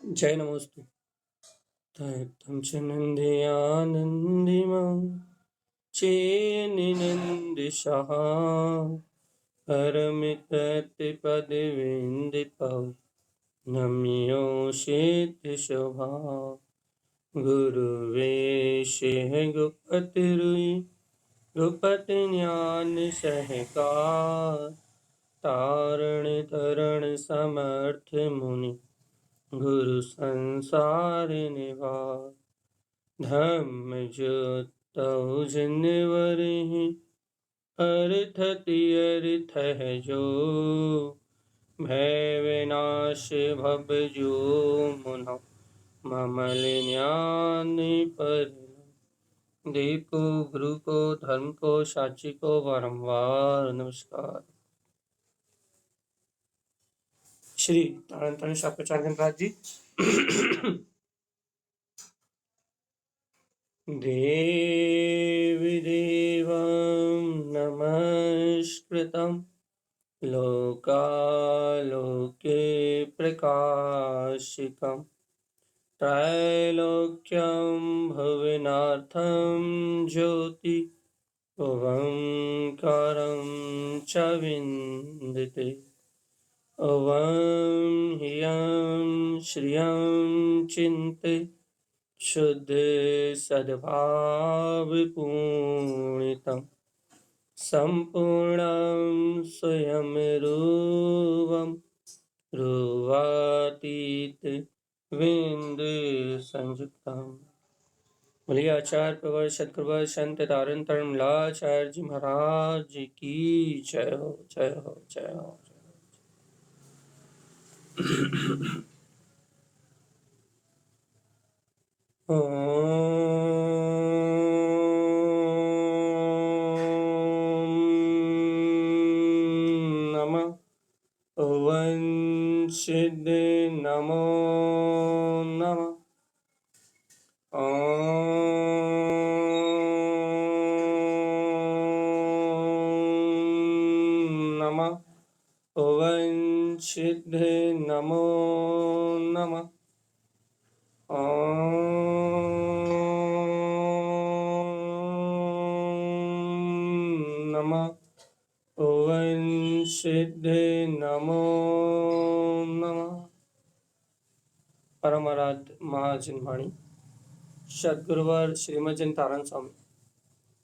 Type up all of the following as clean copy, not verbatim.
जय नमोस्तु। तं च नन्द्यानन्दिमां चेन्निनन्दिशः परमितत्पदविन्दितौ नम्योषेति गुरुवेशेह गुपतिरुई गुपतिज्ञान सहकार तारण तरण समर्थ मुनि गुरु संसार निवार धम्म ज्योतौ जिनवरहि अर्थति अर्थ है जो भय विनाश भव जो मुनो ममल ज्ञान पर देखो गुरु को धर्म को साची को बारंबार नमस्कार। श्री तारण तारण शास्त्राचार्य गणराज जी देवी देवं नमस्कृतं लोकालोके प्रकाशिकं त्रैलोक्यं भुवनार्थं ज्योति ओंकारं च विन्दते ओं ह्रियं श्रियं चिन्ते शुद्ध सद्भावपूर्णितं सम्पूर्णं स्वयं रूपं रूपातीत विंद संयुक्तम्। बोलिए आचार्य प्रवर सतगुरुवर संत तारण तरणलाचार्य जी महाराज जी की जय हो जय हो जय हो। ओम नमः ओं सिद्ध नमो नमः नमः ओं सिद्ध नमो नमः नमः ओं सिद्ध नमो नमः। परम आराध्य महाजिनवाणी सद्गुरुवर श्रीमद जन तारण स्वामी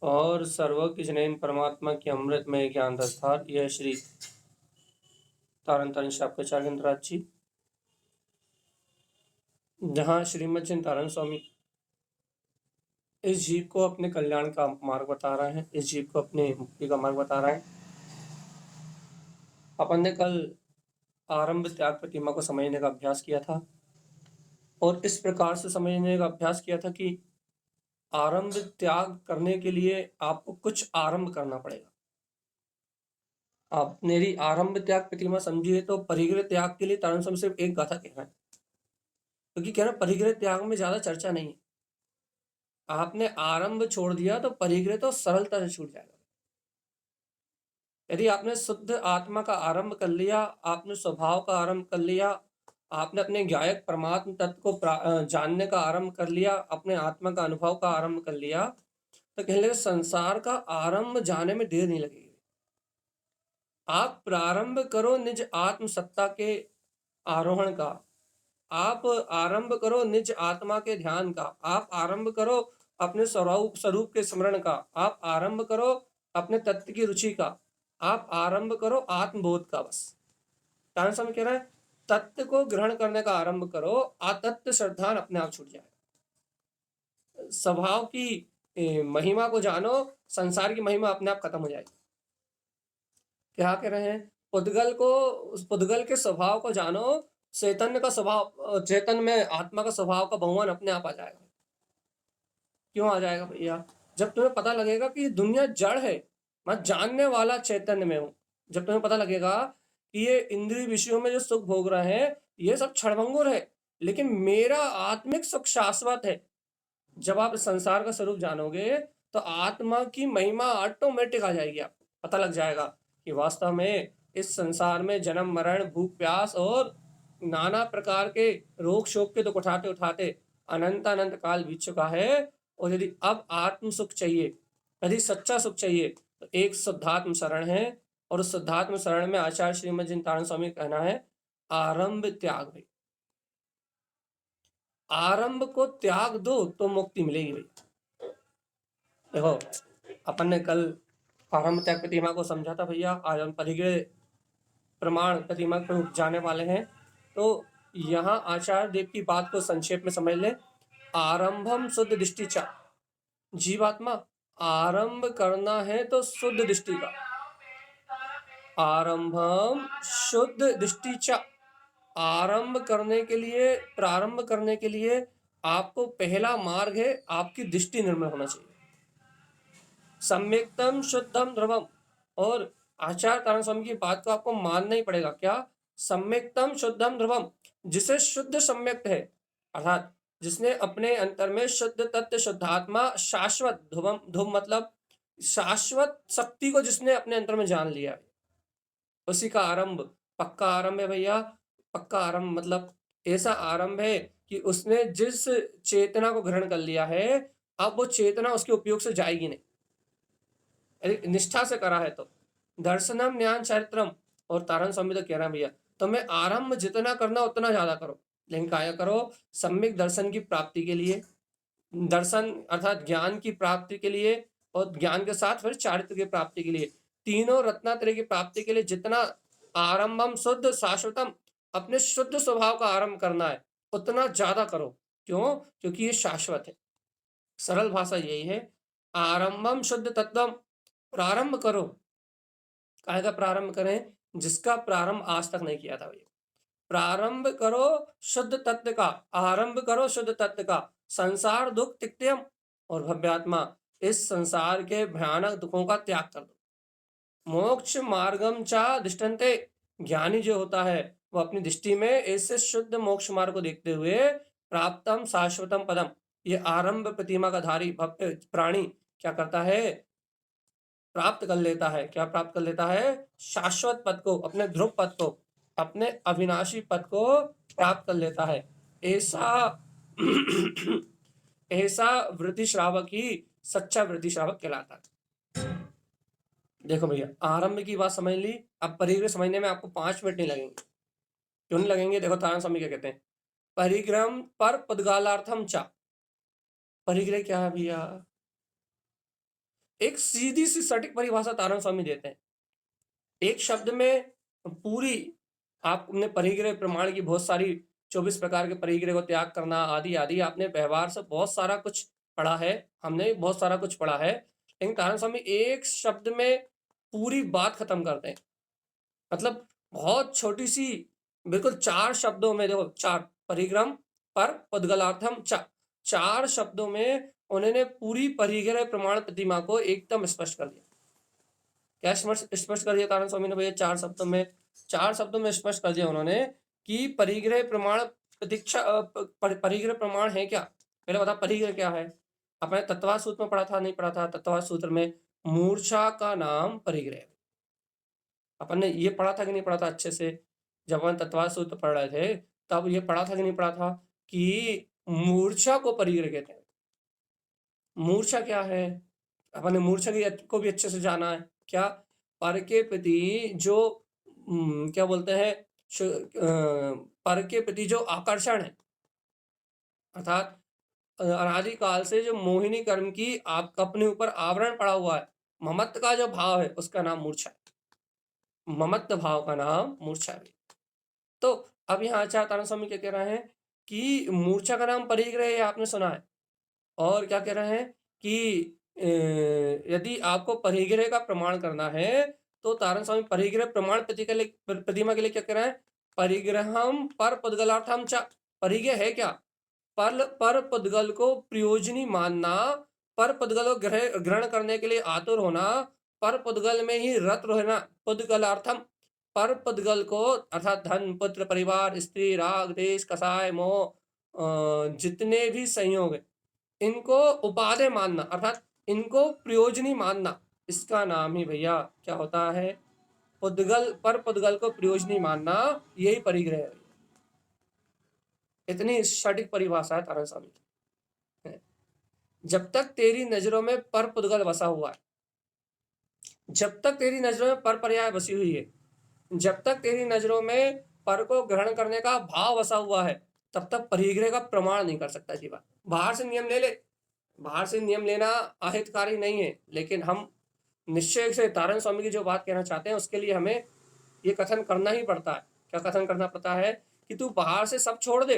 और सर्वज्ञ जनैन परमात्मा की अमृतमय ज्ञान दस्तार यह श्री तारण तारण शास्त्राचार्य गणराज जी, जहाँ श्रीमद जन तारण स्वामी इस जीव को अपने कल्याण का मार्ग बता रहे हैं, इस जीव को अपने मुक्ति का मार्ग बता रहे हैं। अपन ने कल आरंभ त्याग प्रतिमा को समझने का अभ्यास किया था और इस प्रकार से समझने का अभ्यास किया था कि आरंभ त्याग करने के लिए आपको कुछ आरंभ करना पड़ेगा। आप मेरी आरंभ त्याग प्रतिमा समझिए तो परिग्रह त्याग के लिए तारण स्वामी सिर्फ एक गाथा कह रहे हैं, क्योंकि कह रहे हैं परिग्रह त्याग में ज्यादा चर्चा नहीं है। आपने आरंभ छोड़ दिया तो परिग्रह तो सरलता से छूट जाएगा। यदि आपने शुद्ध आत्मा का आरंभ कर लिया, आपने स्वभाव का आरंभ कर लिया, आपने अपने गायक परमात्म तत्व को जानने का आरंभ कर लिया, अपने आत्मा का अनुभव का आरंभ कर लिया, तो कहने लगे संसार का आरंभ जाने में देर नहीं लगेगी। आप प्रारंभ करो निज आत्म सत्ता के आरोहण का, आप आरंभ करो निज आत्मा के ध्यान का, आप आरंभ करो अपने स्वरूप के स्मरण का, आप आरंभ करो अपने तत्व की रुचि का, आप आरंभ करो आत्मबोध का। बस तारण स्वामी कह रहा है तत्व को ग्रहण करने का आरंभ करो, अतत्व श्रद्धान अपने आप छूट जाएगा। स्वभाव की महिमा को जानो, संसार की महिमा अपने आप खत्म हो जाएगी। क्या कह रहे हैं? पुद्गल के स्वभाव को जानो, चैतन्य का स्वभाव, चैतन्य में आत्मा का स्वभाव का बहुमान अपने आप आ जाएगा। क्यों आ जाएगा भैया? जब तुम्हें पता लगेगा कि दुनिया जड़ है, मैं जानने वाला चैतन्य में हूं। जब तुम्हें पता लगेगा कि ये इंद्रिय विषयों में जो सुख भोग रहे हैं ये सब क्षणभंगुर है, लेकिन मेरा आत्मिक सुख शाश्वत है। जब आप संसार का स्वरूप जानोगे तो आत्मा की महिमा ऑटोमेटिक आ जाएगी। आपको पता लग जाएगा कि वास्तव में इस संसार में जन्म मरण भूख प्यास और नाना प्रकार के रोग शोक के दुख उठाते उठाते अनंत अनंत काल बीत चुका है। और यदि अब आत्म सुख चाहिए, यदि सच्चा सुख चाहिए, तो एक शुद्धात्म शरण है। और उस शुद्धात्म शरण में आचार्य श्रीमद जिनतारण स्वामी का कहना है, आरंभ त्याग भाई, आरंभ को त्याग दो तो मुक्ति मिलेगी भाई। देखो, अपन ने कल आरंभ त्याग प्रतिमा को समझा था भैया, आज हम परिग्रह प्रमाण प्रतिमा पर जाने वाले हैं। तो यहाँ आचार्य देव की बात को संक्षेप में समझ ले। आरंभम शुद्ध दृष्टि चा, जीवात्मा आरंभ करना है तो शुद्ध दृष्टि का, आरंभम शुद्ध दृष्टि चा, आरंभ करने के लिए, प्रारंभ करने के लिए आपको पहला मार्ग है, आपकी दृष्टि निर्मल होना चाहिए। सम्यक्तम शुद्धम ध्रुवम, और आचार्य तारण स्वामी की बात को आपको मानना ही पड़ेगा। क्या? सम्यक्तम शुद्धम ध्रुवम, जिसे शुद्ध सम्यक है, अर्थात जिसने अपने अंतर में शुद्ध तत्व, शुद्धात्मा, शाश्वत ध्रुवम, ध्रुव मतलब शाश्वत शक्ति को जिसने अपने अंतर में जान लिया है, उसी का आरंभ पक्का आरंभ है भैया। पक्का आरंभ मतलब ऐसा आरंभ है कि उसने जिस चेतना को ग्रहण कर लिया है, अब वो चेतना उसके उपयोग से जाएगी नहीं, यदि निष्ठा से करा है तो। दर्शनम ज्ञान चरित्रम, और तारण स्वामी तो कह रहा है भैया, तुम्हें आरंभ जितना करना उतना ज्यादा करो, लेकिन क्या करो? सम्यक दर्शन की प्राप्ति के लिए, दर्शन अर्थात ज्ञान की प्राप्ति के लिए, और ज्ञान के साथ फिर चारित्र की प्राप्ति के लिए, तीनों रत्नात्रय की प्राप्ति के लिए जितना आरंभम शुद्ध शाश्वतम, अपने शुद्ध स्वभाव का आरंभ करना है, उतना ज्यादा करो। क्यों? क्योंकि ये शाश्वत है। सरल भाषा यही है, आरंभम शुद्ध तत्वम, प्रारंभ करो। काहे का प्रारंभ करें? जिसका प्रारंभ आज तक नहीं किया था भैया। प्रारंभ करो शुद्ध तत्व का, आरंभ करो शुद्ध तत्व का। संसार दुख तिक्त्यम, और भव्यात्मा, इस संसार के भयानक दुखों का त्याग कर दो। मोक्ष मार्गम चा दृष्टन्ते, ज्ञानी जो होता है वो अपनी दृष्टि में ऐसे शुद्ध मोक्ष मार्ग को देखते हुए प्राप्तम शाश्वतम पदम, ये आरंभ प्रतिमा का धारी भव्य प्राणी क्या करता है? प्राप्त कर लेता है। क्या प्राप्त कर लेता है? शाश्वत पद को, अपने ध्रुव पद को, अपने अविनाशी पद को प्राप्त कर लेता है। ऐसा ऐसा वृद्धि श्रावक ही सच्चा वृद्धि श्रावक कहलाता है। देखो भैया, आरंभ की बात समझ ली, अब परिग्रह समझने में आपको 5 मिनट नहीं लगेंगे। क्यों नहीं लगेंगे? देखो तारण स्वामी क्या कहते हैं, परिग्रह पर पुद्गलार्थम चा। परिग्रह क्या है भैया? एक सीधी सी सटीक परिभाषा तारण स्वामी देते हैं। एक शब्द में पूरी, आपने परिग्रह प्रमाण की बहुत सारी 24 प्रकार के परिग्रह को त्याग करना आदि आदि, आपने व्यवहार से बहुत सारा कुछ पढ़ा है, हमने बहुत सारा कुछ पढ़ा है, लेकिन तारण स्वामी एक शब्द में पूरी बात खत्म करते हैं। मतलब बहुत छोटी सी, बिल्कुल 4 शब्दों में, देखो 4, परिग्रह पर पुद्गलार्थम चा, 4 शब्दों में उन्होंने पूरी परिग्रह प्रमाण प्रतिमा को एकदम स्पष्ट कर दिया। क्या स्पष्ट कर दिया तारण स्वामी ने भैया? 4 शब्दों में, 4 शब्दों में स्पष्ट कर दिया उन्होंने कि परिग्रह प्रमाण प्रतीक्षा, परिग्रह प्रमाण है क्या? पहले बता परिग्रह क्या है। अपने तत्वार्थ सूत्र में पढ़ा था, नहीं पढ़ा था? तत्वार्थ सूत्र में मूर्छा का नाम परिग्रह, अपन ने ये पढ़ा था कि नहीं पढ़ा था अच्छे से? जब अपन तत्वार्थ सूत्र पढ़ रहे थे तब ये पढ़ा था कि नहीं पढ़ा था कि मूर्छा को परिग्रह कहते हैं। मूर्छा क्या है? अपन ने मूर्छा को भी अच्छे से जाना है। क्या? पर के प्रति जो क्या बोलते हैं, पर के प्रति जो आकर्षण है, अर्थात अनादिकाल से जो मोहिनी कर्म की आप अपने ऊपर आवरण पड़ा हुआ है, ममत्व का जो भाव है, उसका नाम मूर्छा है। ममत्व भाव का नाम मूर्छा है। तो अब यहाँ आचार्य तारण स्वामी क्या कह रहे हैं कि मूर्छा का नाम परिग्रह है, आपने सुना है। और क्या कह रहे हैं कि यदि आपको परिग्रह का प्रमाण करना है तो तारण स्वामी परिग्रह प्रमाण प्रतिमा के लिए क्या कह रहे हैं? परिग्रहम पर पुद्गलार्थम च, परिग्रह है क्या? पर पुद्गल को प्रयोजनी मानना, पर पुद्गल को ग्रहण करने के लिए आतुर होना, पर पुद्गल में ही रत रहना, पुद्गलार्थम, पर पुद्गल को अर्थात धन, पुत्र, परिवार, स्त्री, राग, देश, कसाय, मोह, जितने भी संयोग है, इनको उपादेय मानना, अर्थात इनको प्रयोजनी मानना, इसका नाम ही भैया क्या होता है? पुद्गल, पर पुद्गल को प्रयोजनी मानना, यही परिग्रह है। इतनी सटीक परिभाषा है तारण स्वामी की। जब तक तेरी नजरों में पर पुद्गल बसा हुआ है, जब तक तेरी नजरों में पर पर्याय बसी हुई है, जब तक तेरी नजरों में पर को ग्रहण करने का भाव बसा हुआ है, तब तक परिग्रह का प्रमाण नहीं कर सकता जीवा। बाहर से नियम ले ले, बाहर से नियम लेना अहितकारी नहीं है, लेकिन हम निश्चय से तारण स्वामी की जो बात कहना चाहते हैं उसके लिए हमें ये कथन करना ही पड़ता है। क्या कथन करना पड़ता है कि तू बाहर से सब छोड़ दे,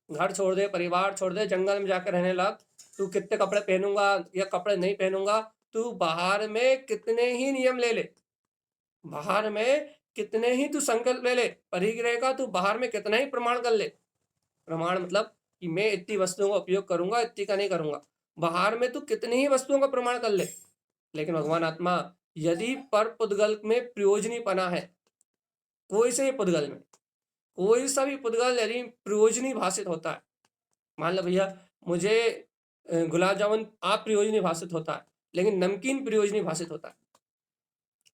घर छोड़ दे, परिवार छोड़ दे, जंगल में जाकर रहने लग। तू कितने कपड़े पहनूंगा या कपड़े नहीं पहनूंगा, तू बाहर में कितने ही नियम ले ले, बाहर में कितने ही तू संकल्प ले ले, परिग्रह का तू बाहर में कितना ही प्रमाण कर ले। प्रमाण मतलब कि मैं इतनी वस्तुओं का उपयोग करूंगा, इतनी का नहीं करूंगा। बाहर में तू कितनी ही वस्तुओं का प्रमाण कर ले, लेकिन भगवान आत्मा यदि पर पुद्गल में प्रयोजनीपना है, कोई से भी पुद्गल में, कोई सा भी पुद्गल यदि प्रयोजनी भाषित होता है, मान लो भैया मुझे गुलाब जामुन अप्रयोजनी भाषित होता है, लेकिन नमकीन प्रयोजनी भाषित होता है।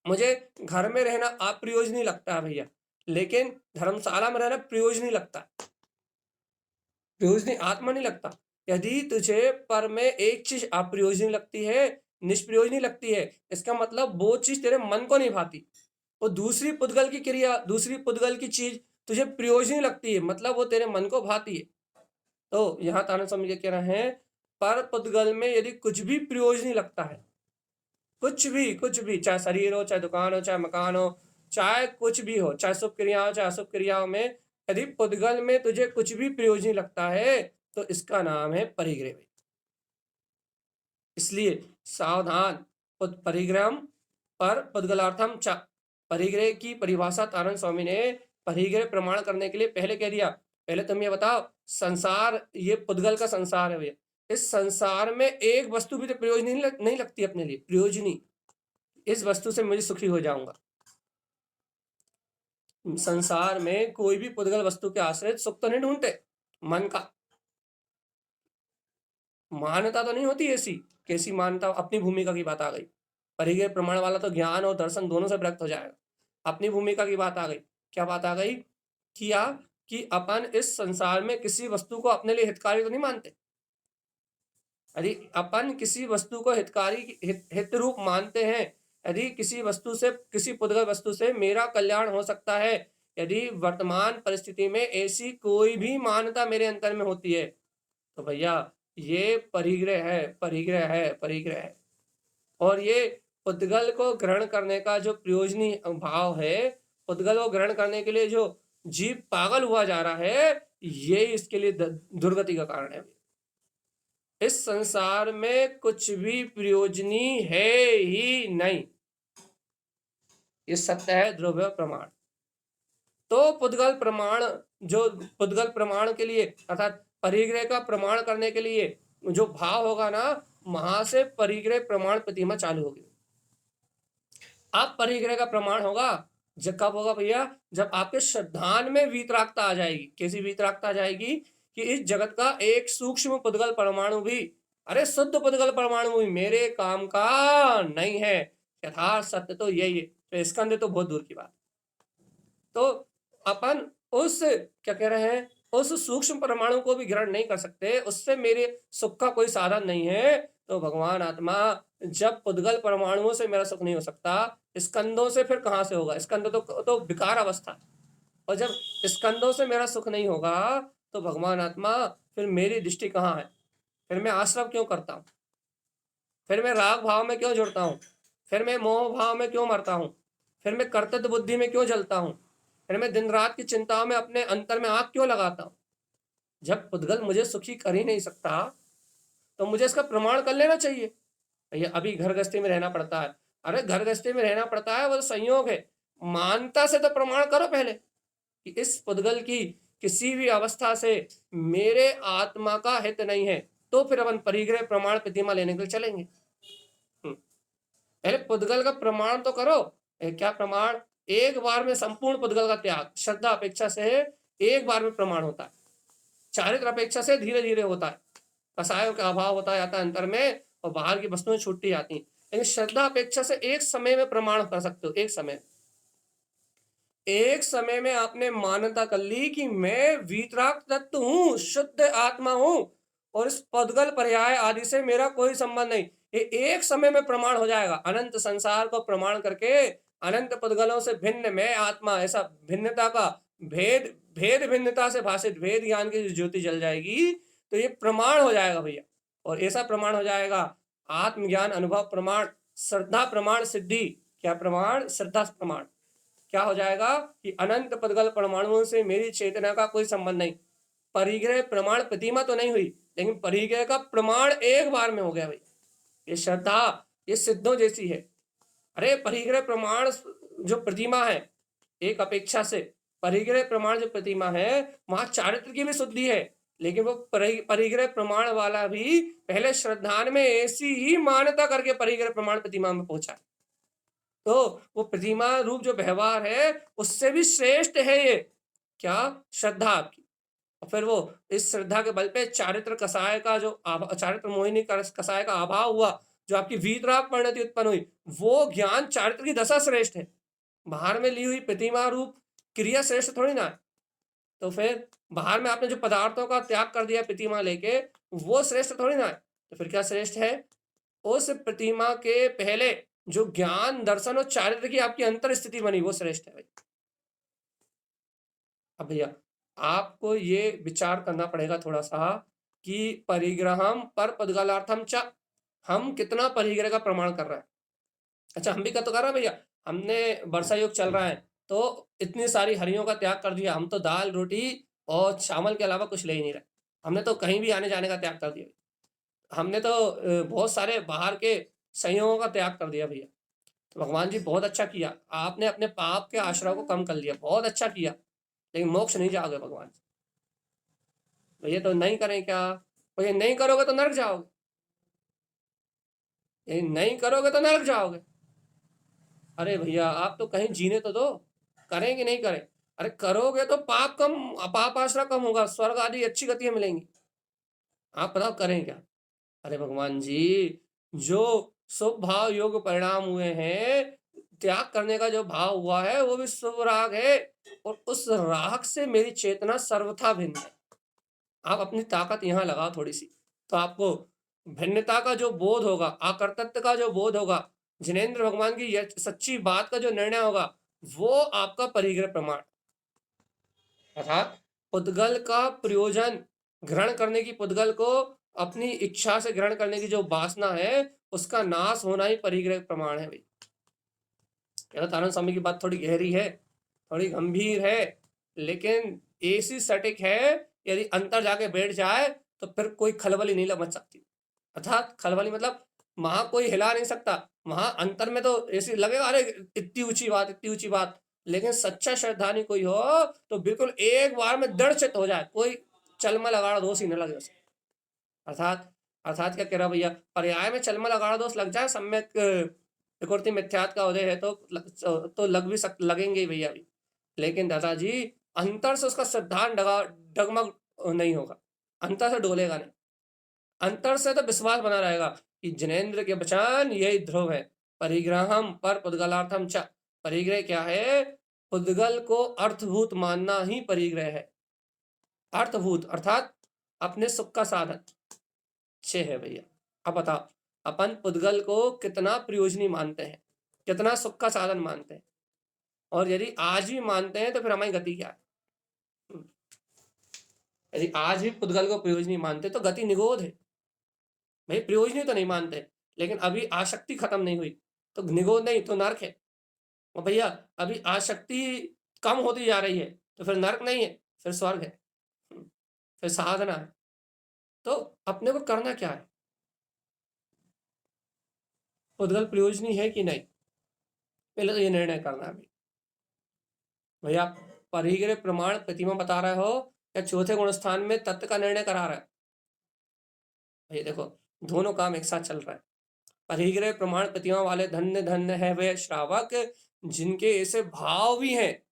मुझे घर में रहना अप्रयोजनी लगता है भैया, लेकिन धर्मशाला में रहना प्रयोजनी लगता है, प्रयोजनी आत्मा नहीं लगता। यदि तुझे पर में एक चीज अप्रयोजनी लगती है, निष्प्रयोजनी लगती है, इसका मतलब वो चीज तेरे मन को नहीं भाती। और दूसरी पुद्गल की क्रिया, दूसरी पुद्गल की चीज तुझे प्रयोजनी लगती है, मतलब वो तेरे मन को भाती है। तो यहाँ तारण स्वामी क्या कह रहे हैं, पर पुद्गल में यदि कुछ भी प्रयोजनी लगता है, कुछ भी, चाहे शरीर हो, चाहे दुकान हो, चाहे मकान हो, चाहे कुछ भी हो, चाहे शुभ क्रिया हो, चाहे अशुभ क्रियाओं में यदि पुद्गल में तुझे कुछ भी प्रयोजनी लगता है, तो इसका नाम है परिग्रह। इसलिए सावधान, परिग्रह पर पुद्गलार्थम च। परिग्रह की परिभाषा तारण स्वामी ने परिग्रह प्रमाण करने के लिए पहले कह दिया, पहले तुम ये बताओ, संसार ये पुद्गल का संसार है भैया, इस संसार में एक वस्तु भी तो प्रयोजनी नहीं लगती अपने लिए, प्रयोजनी, इस वस्तु से मुझे सुखी हो जाऊंगा। संसार में कोई भी पुद्गल वस्तु के आश्रित सुख तो नहीं ढूंढते, मन का मान्यता तो नहीं होती ऐसी, कैसी मान्यता, अपनी भूमिका की बात आ गई। परिग्रह प्रमाण वाला तो ज्ञान और दर्शन दोनों से व्यक्त हो जाएगा। अपनी भूमिका की बात आ गई, क्या बात आ गई, किया कि अपन इस संसार में किसी वस्तु को अपने लिए हितकारी तो नहीं मानते। यदि अपन किसी वस्तु को हितकारी हित रूप मानते हैं, यदि किसी वस्तु से, किसी पुद्गल वस्तु से मेरा कल्याण हो सकता है, यदि वर्तमान परिस्थिति में ऐसी कोई भी मान्यता मेरे अंतर में होती है, तो भैया ये परिग्रह है, परिग्रह है, परिग्रह है। और ये पुद्गल को ग्रहण करने का जो प्रयोजनी भाव है, पुद्गल को ग्रहण करने के लिए जो जीव पागल हुआ जा रहा है, ये इसके लिए दुर्गति का कारण है। इस संसार में कुछ भी प्रयोजनी है ही नहीं, ये सत्य है, ध्रुव प्रमाण। तो पुद्गल प्रमाण, जो पुद्गल प्रमाण के लिए अर्थात परिग्रह का प्रमाण करने के लिए जो भाव होगा ना, वहां से परिग्रह प्रमाण प्रतिमा चालू होगी। अब परिग्रह का प्रमाण होगा जब कब होगा भैया, जब आपके श्रद्धान में वीतरागता आ जाएगी। कैसी वीतरागता आ जाएगी कि इस जगत का एक सूक्ष्म पुद्गल परमाणु भी, अरे शुद्ध पुद्गल परमाणु भी मेरे काम का नहीं है, यथार्थ सत्य तो यही है। तो स्कंद तो बहुत दूर की बात। तो अपन उस, क्या कह रहे हैं, उस सूक्ष्म परमाणु को भी ग्रहण नहीं कर सकते, उससे मेरे सुख का कोई साधन नहीं है। तो भगवान आत्मा, जब पुद्गल परमाणुओं से मेरा सुख नहीं हो सकता, स्कंदों से फिर कहां से होगा? स्कंद तो विकार अवस्था, और जब स्कंदों से मेरा सुख नहीं होगा, तो भगवान आत्मा फिर मेरी दृष्टि कहाँ है? फिर मैं आश्रव क्यों करता हूँ? फिर मैं राग भाव में क्यों जुड़ता हूँ? फिर मैं मोह भाव में क्यों मरता हूँ? फिर मैं कर्तव्य बुद्धि में क्यों जलता हूँ? फिर मैं दिन रात की चिंताओं में अपने अंतर में आग क्यों लगाता हूँ? जब पुद्गल मुझे सुखी कर ही नहीं सकता, तो मुझे इसका प्रमाण कर लेना चाहिए। भैया अभी घर गृहस्थी में रहना पड़ता है, अरे घर गृहस्थी में रहना पड़ता है, वो तो संयोग है। मानता से तो प्रमाण करो पहले कि इस पुद्गल की किसी भी अवस्था से मेरे आत्मा का हित नहीं है, तो फिर अपन परिग्रह प्रमाण प्रतिमा लेने के लिए चलेंगे। पहले पुद्गल का प्रमाण तो करो। क्या प्रमाण? एक बार में संपूर्ण पुद्गल का त्याग, श्रद्धा अपेक्षा से एक बार में प्रमाण होता है, चारित्र अपेक्षा से धीरे धीरे होता है, कसायों का अभाव होता जाता है अंतर में, और बाहर की वस्तुएं छूटती जाती हैं। लेकिन श्रद्धा अपेक्षा से एक समय में प्रमाण कर सकते हो, एक समय, एक समय में आपने मान्यता कर ली कि मैं वीतराग तत्व हूँ, शुद्ध आत्मा हूँ और इस पदगल पर्याय आदि से मेरा कोई संबंध नहीं। ये एक समय में प्रमाण हो जाएगा। अनंत संसार को प्रमाण करके अनंत पदगलों से भिन्न मैं आत्मा, ऐसा भिन्नता का भेद भेद भिन्नता से भाषित भेद ज्ञान की ज्योति जल जाएगी, तो ये प्रमाण हो जाएगा भैया। और ऐसा प्रमाण हो जाएगा, आत्मज्ञान अनुभव प्रमाण, श्रद्धा प्रमाण सिद्धि। क्या प्रमाण? श्रद्धा प्रमाण। क्या हो जाएगा कि अनंत पदगल परमाणुओं से मेरी चेतना का कोई संबंध नहीं। परिग्रह प्रमाण प्रतिमा तो नहीं हुई, लेकिन परिग्रह का प्रमाण एक बार में हो गया भाई। ये श्रद्धा ये सिद्धों जैसी है। अरे परिग्रह प्रमाण जो प्रतिमा है, एक अपेक्षा से परिग्रह प्रमाण जो प्रतिमा है वहां चारित्र की भी शुद्धि है, लेकिन वो परिग्रह प्रमाण वाला भी पहले श्रद्धान में ऐसी ही मान्यता करके परिग्रह प्रमाण प्रतिमा में पहुंचा। तो वो प्रतिमा रूप जो व्यवहार है उससे भी श्रेष्ठ है ये क्या? श्रद्धा आपकी। और फिर वो इस श्रद्धा के बल पे चारित्र कसाय का जो चारित्र मोहिनी कसाय का अभाव हुआ, जो आपकी वीतराग परिणति उत्पन्न हुई, वो ज्ञान चारित्र की दशा श्रेष्ठ है। बाहर में ली हुई प्रतिमा रूप क्रिया श्रेष्ठ थोड़ी ना है। तो फिर बाहर में आपने जो पदार्थों का त्याग कर दिया प्रतिमा लेके, वो श्रेष्ठ थोड़ी ना है। तो फिर क्या श्रेष्ठ है? उस प्रतिमा के पहले जो ज्ञान दर्शन और चारित्र की आपकी अंतर स्थिति बनी, वो श्रेष्ठ है भाई। अब भैया आपको ये विचार करना पड़ेगा थोड़ा सा कि परिग्रहम पर पदगालार्थम च, हम कितना परिग्रह का प्रमाण कर रहे हैं। अच्छा हम भी तो कर रहे हैं भैया, हमने वर्षा युग चल रहा है तो इतनी सारी हरियों का त्याग कर दिया, हम तो दाल रोटी और चावल के अलावा कुछ ले ही नहीं रहे। हमने तो कहीं भी आने जाने का त्याग कर दिया। हमने तो बहुत सारे बाहर के संयोगों का त्याग कर दिया भैया। तो भगवान जी बहुत अच्छा किया, आपने अपने पाप के आश्रय को कम कर लिया, बहुत अच्छा किया, लेकिन मोक्ष नहीं जाओगे भगवान। भैया तो नहीं करें क्या? भैया नहीं करोगे तो नरक जाओगे, ये नहीं करोगे तो नरक जाओगे। अरे भैया आप तो कहीं जीने तो दो, करें कि नहीं करें? अरे करोगे तो पाप कम, पाप आश्रय कम होगा, स्वर्ग आदि अच्छी गतियां मिलेंगी। आप बताओ करें क्या? अरे भगवान जी, जो शुभ भाव योग परिणाम हुए हैं, त्याग करने का जो भाव हुआ है वो भी शुभ राग है, और उस राग से मेरी चेतना सर्वथा भिन्न है। आप अपनी ताकत यहाँ लगाओ थोड़ी सी, तो आपको भिन्नता का जो बोध होगा, आकर्तत्व का जो बोध होगा, जिनेन्द्र भगवान की सच्ची बात का जो निर्णय होगा, वो आपका परिग्रह प्रमाण। अर्थात पुद्गल का प्रयोजन ग्रहण करने की, पुद्गल को अपनी इच्छा से ग्रहण करने की जो वासना है उसका नाश होना ही परिग्रह प्रमाण है भाई। आनंद स्वामी की बात थोड़ी गहरी है, थोड़ी गंभीर है, लेकिन ऐसी सटीक है, यदि अंतर जाके बैठ जाए तो फिर कोई खलबली नहीं मच सकती। अर्थात खलबली मतलब वहां कोई हिला नहीं सकता, वहां अंतर में तो ऐसी लगेगा अरे इतनी ऊंची बात, इतनी ऊंची बात, लेकिन सच्चा श्रद्धानी कोई हो तो बिल्कुल एक बार में दृढ़ चित्त हो जाए, कोई चलमल अगाड़ा दोष ही न लगे उसे। अर्थात अर्थात क्या कह रहा भैया, पर्याय में चलमल अगाड़ा दोष लग जाए, सम्यक विकृति मिथ्यात का उदय है तो लग भी लगेंगे ही भैया भी, लेकिन दादाजी अंतर से उसका सिद्धांत डगमग नहीं होगा, अंतर से डोलेगा नहीं, अंतर से तो विश्वास बना रहेगा कि जिनेन्द्र के वचन यही ध्रुव है। परिग्रहम पर पुद्गलार्थम च, परिग्रह क्या है? पुद्गल को अर्थभूत मानना ही परिग्रह है। अर्थभूत अर्थात अपने सुख का साधन छे है भैया। अब बताओ अपन पुद्गल को कितना प्रयोजनी मानते हैं, कितना सुख का साधन मानते हैं, और यदि आज भी मानते हैं तो फिर हमारी गति क्या है? यदि आज भी पुद्गल को प्रयोजनी मानते तो गति निगोद है भाई। प्रयोजनी तो नहीं मानते, लेकिन अभी आसक्ति खत्म नहीं हुई तो निगोद नहीं तो नरक है। और भैया अभी आसक्ति कम होती जा रही है तो फिर नरक नहीं है, फिर स्वर्ग है, फिर साधना है। तो अपने को करना क्या है? पुद्गल प्रयोजनी है कि नहीं, पहले तो ये निर्णय करना है भैया। परिग्रह प्रमाण प्रतिमा बता रहे हो या चौथे गुण स्थान में तत्व का निर्णय करा रहा है? भैया देखो दोनों काम एक साथ चल रहा है। परिग्रह प्रमाण प्रतिमा वाले धन्य धन्य है वे श्रावक जिनके ऐसे भाव भी हैं,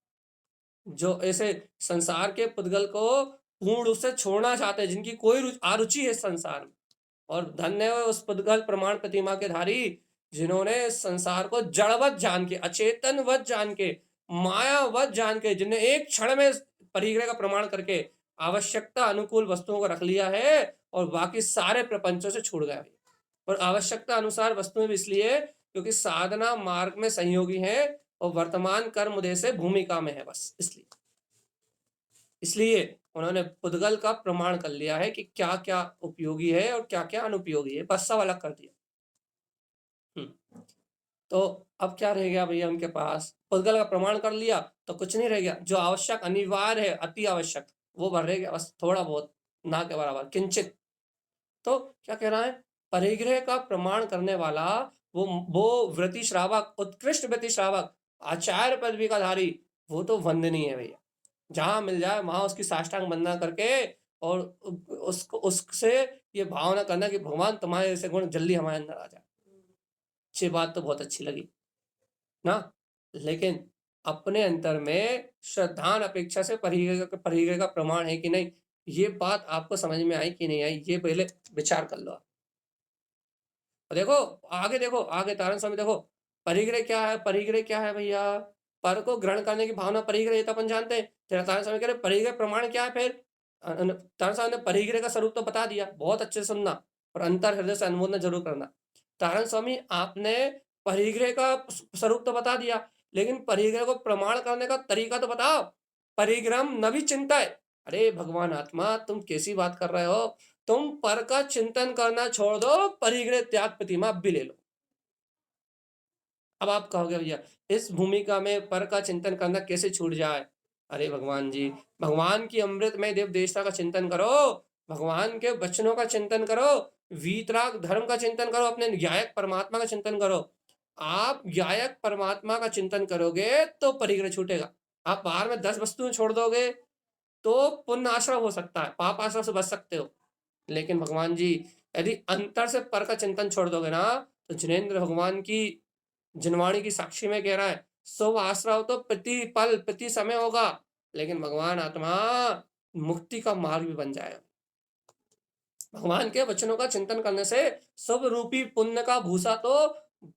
जो ऐसे संसार के पुद्गल को पूर्ण रूप से छोड़ना चाहते हैं, जिनकी कोई आरुचि है संसार में। और धन्य है उस पुद्गल प्रमाण प्रतिमा के धारी जिन्होंने संसार को जड़वत जान के, अचेतनवत जान के मायावत जान के, जिन्हें एक क्षण में परिग्रह का प्रमाण करके आवश्यकता अनुकूल वस्तुओं को रख लिया है और बाकी सारे प्रपंचों से छूट गया। और आवश्यकता अनुसार वस्तुएं भी इसलिए क्योंकि साधना मार्ग में संयोगी है और वर्तमान कर्म उदय से भूमिका में है, बस इसलिए इसलिए उन्होंने पुद्गल का प्रमाण कर लिया है कि क्या क्या उपयोगी है और क्या क्या अनुपयोगी है, बस सब अलग कर दिया। तो अब क्या रह गया भैया उनके पास? पुद्गल का प्रमाण कर लिया तो कुछ नहीं रह गया। जो आवश्यक अनिवार्य है, अति आवश्यक, वो भर रह गया, बस थोड़ा बहुत, ना के बराबर, किंचित। तो क्या कह रहा है? परिग्रह का प्रमाण करने वाला वो व्रति श्रावक, उत्कृष्ट व्रति श्रावक, आचार्य पदवी का धारी, वो तो वंदनीय है भैया। जहां मिल जाए वहां उसकी साष्टांग वंदना करके और उसको उससे ये भावना करना कि भगवान तुम्हारे ऐसे गुण जल्दी हमारे अंदर आ जाए। अच्छी बात तो बहुत अच्छी लगी ना, लेकिन अपने अंतर में श्रद्धान अपेक्षा से परिग्रह का प्रमाण है कि नहीं, ये बात आपको समझ में आई कि नहीं आई, ये पहले विचार कर लो। देखो आगे, देखो आगे तारण स्वामी, देखो परिग्रह क्या है? परिग्रह क्या है भैया? पर को ग्रहण करने की भावना परिग्रह, ये तो अपन जानते हैं। तारण स्वामी कह रहे परिग्रह प्रमाण क्या है फिर? तारण स्वामी ने परिग्रह का स्वरूप तो बता दिया, बहुत अच्छे से सुनना और अंतर हृदय से अनुमोदन जरूर करना। तारण स्वामी आपने परिग्रह का स्वरूप तो बता दिया, लेकिन परिग्रह को प्रमाण करने का तरीका तो बताओ। परिग्रह न भी चिंता है। अरे भगवान आत्मा, तुम कैसी बात कर रहे हो? तुम पर का चिंतन करना छोड़ दो, परिग्रह त्याग प्रतिमा भी ले लो। अब आप कहोगे भैया इस भूमिका में पर का चिंतन करना कैसे छूट जाए? अरे भगवान जी, भगवान की अमृत में देव देवता का चिंतन करो, भगवान के वचनों का चिंतन करो, वीतराग धर्म का चिंतन करो, अपने न्यायक परमात्मा का चिंतन करो। आप न्यायक परमात्मा का चिंतन करोगे तो परिग्रह छूटेगा। आप बाहर में 10 वस्तुएं छोड़ दोगे तो पुण्य आश्रय हो सकता है, पाप आश्रय से बच सकते हो। लेकिन भगवान जी यदि अंतर से पर का चिंतन छोड़ दोगे ना, तो जिनेन्द्र भगवान की जिनवाणी की साक्षी में कह रहा है, सब आश्रय तो प्रति पल प्रति समय होगा, लेकिन भगवान आत्मा मुक्ति का मार्ग भी बन जाएगा। भगवान के वचनों का चिंतन करने से सब रूपी पुण्य का भूसा तो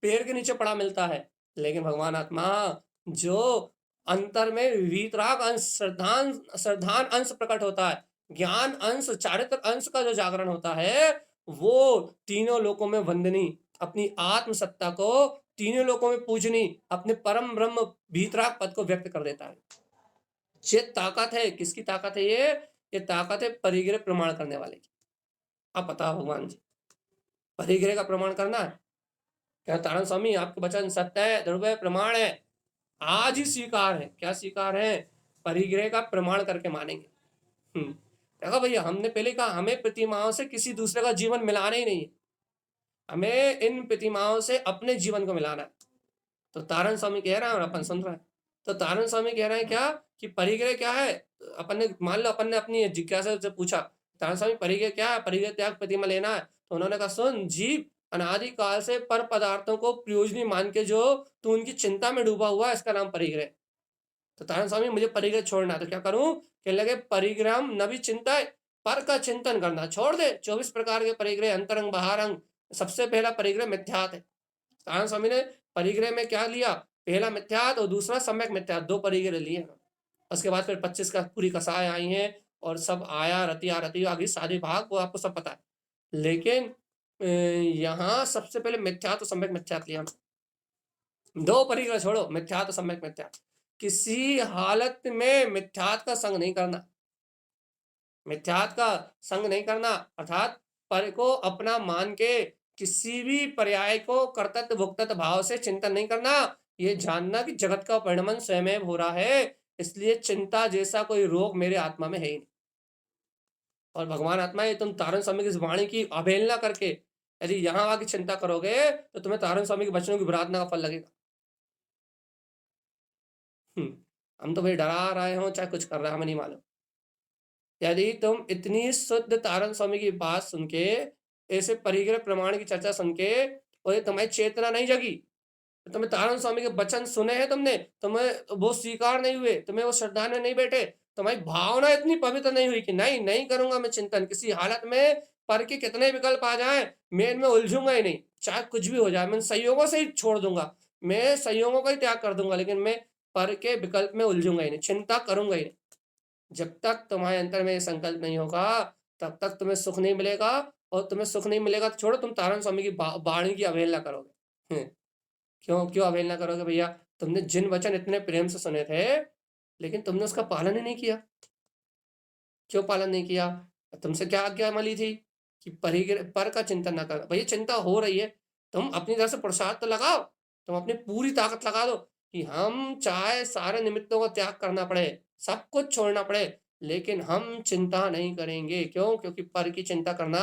पेड़ के नीचे पड़ा मिलता है, लेकिन भगवान आत्मा जो अंतर में वीतराग अंश, श्रद्धान अंश प्रकट होता है, ज्ञान अंश, चारित्र अंश का जो जागरण होता है, वो तीनों लोकों में वंदनी, अपनी आत्म सत्ता को तीनों लोकों में पूजनी, अपने परम ब्रह्म भीतराग पद को व्यक्त कर देता है। ये ताकत है, किसकी ताकत है? ये ताकत है परिग्रह प्रमाण करने वाले की। अब बताओ भगवान जी, परिग्रह का प्रमाण करना है क्या? तारण स्वामी आपके वचन सत्य है, ध्रुव प्रमाण है, आज ही स्वीकार है। क्या स्वीकार है? परिग्रह का प्रमाण करके मानेंगे। देखो भैया, हमने पहले कहा हमें प्रतिमाओं से किसी दूसरे का जीवन मिलाना ही नहीं है, हमें इन प्रतिमाओं से अपने जीवन को मिलाना है। तो तारण स्वामी कह रहा है और अपन सुन रहे हैं। तो तारण स्वामी कह रहे हैं क्या कि परिग्रह क्या है? अपन ने मान लो, अपन ने अपनी जिज्ञासा से पूछा तारण स्वामी परिग्रह क्या है, परिग्रह त्याग प्रतिमा लेना है। तो उन्होंने कहा सुन जीव, अनादिकाल से पर पदार्थों को प्रयोजनी मान के जो तू उनकी चिंता में डूबा हुआ है, इसका नाम परिग्रह। तो तारण स्वामी मुझे परिग्रह छोड़ना है, तो क्या करूं? कहने लगे परिग्रह न भी चिंता है, पर का चिंतन करना छोड़ दे। 24 प्रकार के परिग्रह, अंतरंग बाहरंग। सबसे पहला परिग्रह मिथ्यात है। तारण स्वामी ने परिग्रह में क्या लिया? पहला मिथ्यात और दूसरा सम्यक मिथ्यात, 2 परिग्रह लिए। उसके बाद फिर 25 का पूरी कसाएं आई हैं और सब आया रति आगे सारे भाग, वो आपको सब पता है। लेकिन यहाँ सबसे पहले मिथ्यात और सम्यक मिथ्यात लिया। 2 परिग्रह छोड़ो, मिथ्यात और सम्यक मिथ्यात। किसी हालत में मिथ्यात का संग नहीं करना, मिथ्यात का संग नहीं करना, अर्थात पर को अपना मान के किसी भी पर्याय को कर्तव्य भुक्तत्व भाव से चिंतन नहीं करना। ये जानना कि जगत का परिणमन स्वयं हो रहा है, इसलिए चिंता जैसा कोई रोग मेरे आत्मा में है ही नहीं। और भगवान आत्मा, ये तुम तारण स्वामी की वाणी की अवहेलना करके यदि यहाँ आके चिंता करोगे तो तुम्हें तारण स्वामी के वचनों की विराधना का फल लगेगा। हम तो भाई डरा रहे हो चाहे कुछ कर रहे हैं, हमें नहीं मालूम। यदि तुम इतनी शुद्ध तारण स्वामी की बात सुन के, ऐसे परिग्रह प्रमाण की चर्चा सुन के, और तुम्हारी चेतना नहीं जगी, तुम्हें तारण स्वामी के वचन सुने हैं, तुमने तुम्हें वो स्वीकार नहीं हुए, तुम्हें वो श्रद्धा में नहीं बैठे, तुम्हारी भावना इतनी पवित्र नहीं हुई कि नहीं नहीं करूंगा मैं चिंतन किसी हालत में, पर के कितने विकल्प आ जाएं मैं इनमें उलझूंगा ही नहीं, चाहे कुछ भी हो जाए, मैं संयोगों से ही छोड़ दूंगा, मैं संयोगों का ही त्याग कर दूंगा, लेकिन मैं पर के विकल्प में उलझूंगा ही नहीं, चिंता करूंगा ही नहीं। जब तक तुम्हारे अंतर में ये संकल्प नहीं होगा तब तक तुम्हें सुख नहीं मिलेगा, और तुम्हें सुख नहीं मिलेगा तो छोड़ो, तुम तारण स्वामी की वाणी की अवहेलना करोगे। क्यों क्यों अवहेलना करोगे भैया? तुमने जिन वचन इतने प्रेम से सुने थे, लेकिन तुमने उसका पालन ही नहीं किया। क्यों पालन नहीं किया? तुमसे क्या आज्ञा मिली थी कि पर का चिंतन ना करना। भैया चिंता हो रही है, तुम अपनी तरफ से पुरुषार्थ तो लगाओ, तुम अपनी पूरी ताकत लगा दो कि हम चाहे सारे निमित्तों का त्याग करना पड़े, सब कुछ छोड़ना पड़े, लेकिन हम चिंता नहीं करेंगे। क्यों? क्योंकि पर की चिंता करना,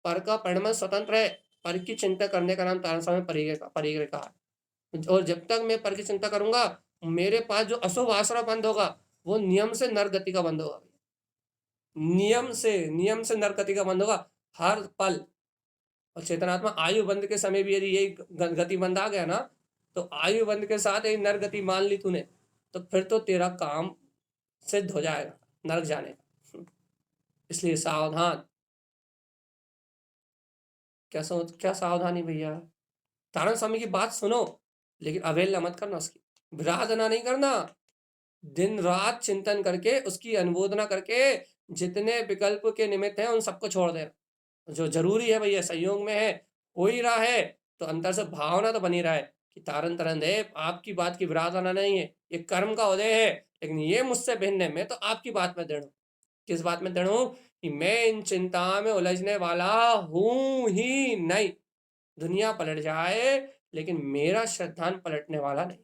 पर का परिणाम स्वतंत्र है। पर की चिंता करने का नाम तारण स्वामी परिग्रह का है। और जब तक मैं पर की चिंता करूंगा, मेरे पास जो अशुभ आश्रय बंद होगा वो नियम से नरगति का बंद होगा। नियम से नरगति का बंद होगा हर पल। और चेतनात्मा आयु बंद के समय भी यदि यही गति बंद आ गया ना, तो आयु बंद के साथ यही नरगति मान ली तूने, तो फिर तो तेरा काम सिद्ध हो जाएगा नरक जाने का। इसलिए सावधान। क्या सावधानी भैया? तारण स्वामी की बात सुनो, लेकिन अवहेलना मत करना उसकी, विराधना नहीं करना। दिन रात चिंतन करके, उसकी अनुमोदना करके, जितने विकल्प के निमित्त हैं उन सबको छोड़ देना। जो जरूरी है भैया संयोग में है, हो ही रहा है, तो अंतर से भावना तो बनी रहा है कि तारण तरन देव आपकी बात की विराधना नहीं है, ये कर्म का उदय है, लेकिन ये मुझसे भिन्न है। मैं तो आपकी बात में दृढ़ हूं। किस बात में दृढ़ हूं? कि मैं इन चिंता में उलझने वाला हूं ही नहीं। दुनिया पलट जाए लेकिन मेरा श्रद्धान पलटने वाला नहीं।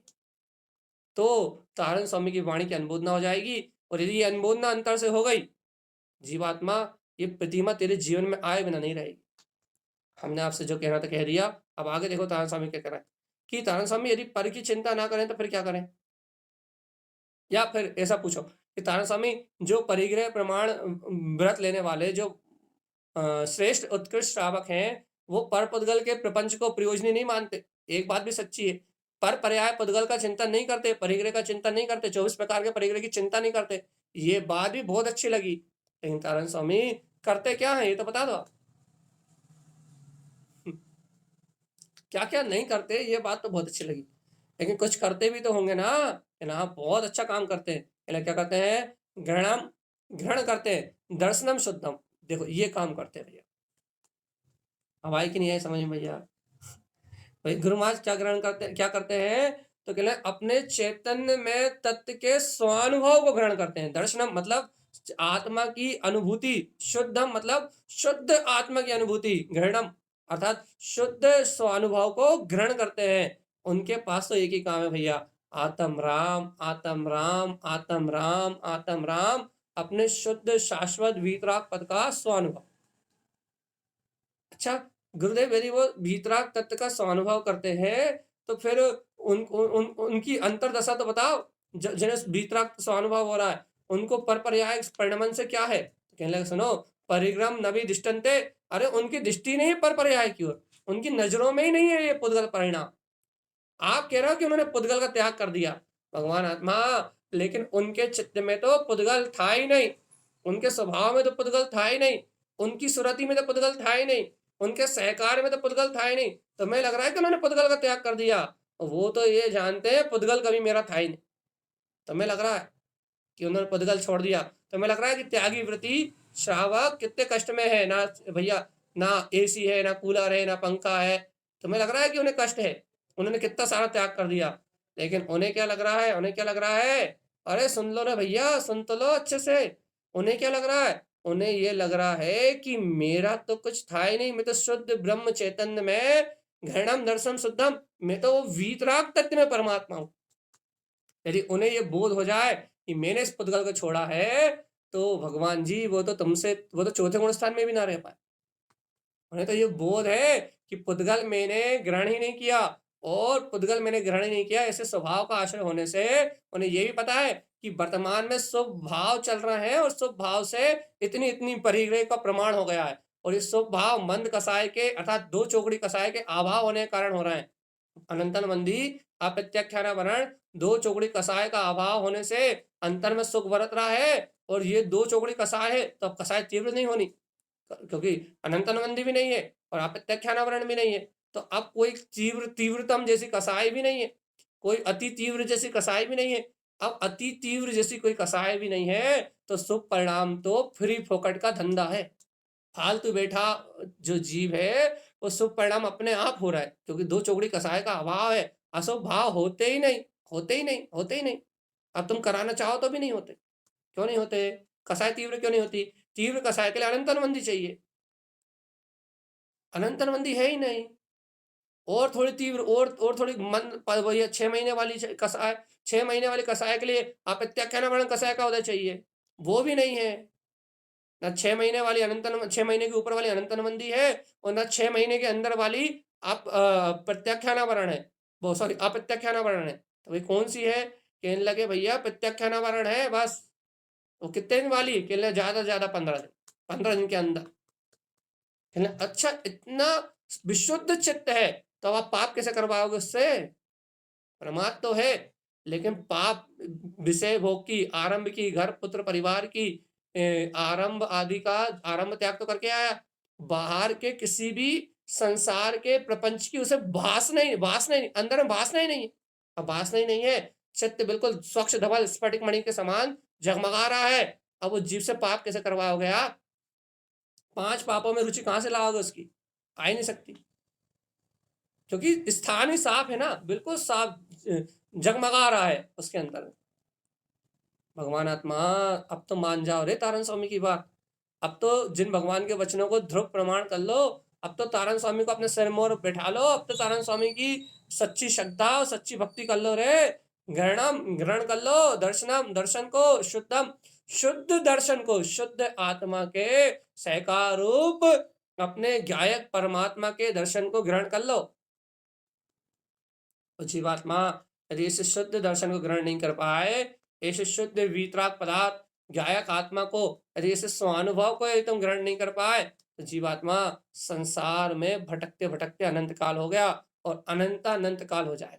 तो तारण स्वामी की वाणी की अनुमोदना हो जाएगी, और यदि ये अनुमोदना अंतर से हो गई, जीवात्मा ये प्रतिमा तेरे जीवन में आए बिना नहीं रहेगी। हमने आपसे जो कहना था कह दिया। अब आगे देखो तारण स्वामी क्या करें कि तारण स्वामी यदि पर की चिंता ना करें तो फिर क्या करें? या फिर ऐसा पूछो कि तारण स्वामी जो परिग्रह प्रमाण व्रत लेने वाले जो श्रेष्ठ उत्कृष्ट श्रावक हैं, वो पर पुद्गल के प्रपंच को प्रयोजनी नहीं मानते। एक बात भी सच्ची है, पर पर्याय पुद्गल का चिंतन नहीं करते, परिग्रह का चिंतन नहीं करते, 24 प्रकार के परिग्रह की चिंता नहीं करते। ये बात भी बहुत अच्छी लगी, लेकिन तारण स्वामी करते क्या है ये तो बता दो आप। क्या क्या नहीं करते, ये बात तो बहुत अच्छी लगी, लेकिन कुछ करते भी तो होंगे ना कि ना बहुत अच्छा काम करते हैं। क्या करते हैं? ग्रहण करते हैं, दर्शनम शुद्धम। देखो ये काम करते हैं भैया। अब आई कि नहीं आई समझ में भैया? भाई गुरु महाराज क्या ग्रहण करते हैं, क्या करते हैं? तो कहते हैं अपने चैतन्य में तत्व के स्वानुभव को ग्रहण करते हैं। दर्शनम मतलब आत्मा की अनुभूति, शुद्धम मतलब शुद्ध आत्मा की अनुभूति, ग्रहणम अर्थात शुद्ध स्वानुभव को ग्रहण करते हैं। उनके पास तो एक ही काम है भैया, आत्म राम आत्म राम आत्म राम आत्म राम, अपने शुद्ध शाश्वत वीतराग पद का स्वानुभव। अच्छा गुरुदेव यदि वो भीतराग तत्व का स्वानुभव करते हैं तो फिर उनकी अंतरदशा तो बताओ। जिन्हें भीतराग स्वानुभव हो रहा है उनको पर पर्याय परिणमन से क्या है? तो कहने लगे सुनो, परिग्रम नभी दिष्टन्ते। अरे उनकी दृष्टि नहीं है पर पर्याय की ओर, उनकी नजरों में ही नहीं है ये पुद्गल परिणाम। आप कह रहे हो कि उन्होंने पुद्गल का त्याग कर दिया, भगवान आत्मा, लेकिन उनके चित्त में तो पुद्गल था ही नहीं, उनके स्वभाव में तो पुद्गल था ही नहीं, उनकी सुरति में तो पुद्गल था ही नहीं, उनके सहकार में तो पुद्गल था ही नहीं। तो मैं लग रहा है कि उन्होंने पुद्गल का त्याग कर दिया। वो तो ये जानते हैं पुद्गल कभी मेरा था ही नहीं। तो मैं लग रहा है कि उन्होंने पुद्गल छोड़ दिया। तो मैं लग रहा है कि त्यागी वृत्ति श्रावक कितने कष्ट में है ना भैया, ना एसी है, ना कूलर है, ना पंखा है। तो मैं लग रहा है कि उन्हें कष्ट है, उन्होंने कितना सारा त्याग कर दिया। लेकिन उन्हें क्या लग रहा है? उन्हें क्या लग रहा है? अरे सुन लो ना भैया, सुन तो लो अच्छे से। उन्हें क्या लग रहा है? उन्हें ये लग रहा है कि मेरा तो कुछ था ही नहीं, मैं तो शुद्ध ब्रह्म चैतन्य में घृणम दर्शम शुद्धम, मैं तो वीतराग तत्व में परमात्मा हूं। यदि उन्हें ये बोध हो जाए कि मैंने इस पुद्गल को छोड़ा है, तो भगवान जी वो तो तुमसे, वो तो चौथे गुण स्थान में भी ना रह पाए। उन्हें तो ये बोध है कि पुद्गल मैंने ग्रहण ही नहीं किया, और पुद्गल मैंने ग्रहण ही नहीं किया ऐसे स्वभाव का आश्रय होने से उन्हें ये भी पता है कि वर्तमान में शुभ भाव चल रहा है, और शुभ भाव से इतनी इतनी परिग्रह का प्रमाण हो गया है, और इस शुभ भाव मंद कसाय के अर्थात दो चौकड़ी कसाय के अभाव होने के कारण हो रहे हैं। अनंतन मंदी अप्रत्याख्यानावरण, दो चौकड़ी कसाय का अभाव होने से अंतर में सुख बरत रहा है, और ये दो चौकड़ी कसाय है तो अब कसाय तीव्र नहीं होनी, क्योंकि अनंतनवंदी भी नहीं है और अप्रत्याख्यानावरण भी नहीं है, तो अब कोई तीव्रतम जैसी कसाय भी नहीं है। कोई अति तीव्र जैसी कसाई भी नहीं है। अब अति तीव्र जैसी कोई कसाई भी नहीं है, तो शुभ परिणाम तो फ्री फोकट का धंधा है। फालतू बैठा जो जीव है वो शुभ परिणाम अपने आप हो रहा है, क्योंकि दो चौकड़ी कसाय का अभाव है। अशुभ भाव होते ही नहीं, होते ही नहीं, होते ही नहीं। अब तुम कराना चाहो तो भी नहीं होते। क्यों नहीं होते? कसाय तीव्र क्यों नहीं होती? तीव्र कसाय के लिए अनंतरबंदी चाहिए, अनंतरबंदी है ही नहीं। और थोड़ी तीव्र और थोड़ी मन वही 6 महीने वाली कसाय, 6 महीने वाली कसाय के लिए अप्रत्याख्यान वर्ण कसाय का उदय चाहिए, वो भी नहीं है। ना 6 महीने वाली अनंतन 6 महीने के ऊपर वाली अनंतनबंदी है, और ना 6 महीने के अंदर वाली आप प्रत्याख्यानावरण है, वो सॉरी अप्रत्याख्यानावरण है। तो भाई कौन सी है? कहने लगे भैया प्रत्याख्यानावरण है बस। वो कितने दिन वाली? कहने लगे ज्यादा से ज्यादा 15 दिन, 15 दिन के अंदर। कहने अच्छा इतना विशुद्ध चित्त है तो आप पाप कैसे करवाओगे उससे? प्रमाद तो है, लेकिन पाप विषय भोग की, आरंभ की, घर पुत्र परिवार की आरंभ आदि का आरंभ त्याग तो करके आया। बाहर के किसी भी संसार के प्रपंच की उसे वासना ही अंदर में वासना ही नहीं है। अब वासना ही नहीं है, चित्त बिल्कुल स्वच्छ धवल स्फटिक मणि के समान जगमगा रहा है। अब वो जीव से पाप कैसे करवाओगे आप? 5 पापों में रुचि कहां से लाओगे उसकी? आ ही नहीं सकती, क्योंकि स्थान ही साफ है ना, बिल्कुल साफ जगमगा रहा है उसके अंदर। भगवान आत्मा अब तो मान जाओ रे तारण स्वामी की बात। अब तो जिन भगवान के वचनों को ध्रुव प्रमाण कर लो। अब तो तारण स्वामी को अपने सिर मोर बैठा लो। अब तो तारण स्वामी की सच्ची श्रद्धा और सच्ची भक्ति कर लो रे। ग्रहण कर लो दर्शनम, दर्शन को शुद्धम, शुद्ध दर्शन को, शुद्ध आत्मा के सहकार रूप अपने गायक परमात्मा के दर्शन को ग्रहण कर लो। जीवात्मा यदि इस शुद्ध दर्शन को ग्रहण नहीं कर पाए, इस शुद्ध वीतराग पदार्थ गायक आत्मा को यदि इस स्वानुभव को यदि तुम ग्रहण नहीं कर पाए, तो जीवात्मा संसार में भटकते भटकते अनंत काल हो गया और अनंत काल हो जाएगा।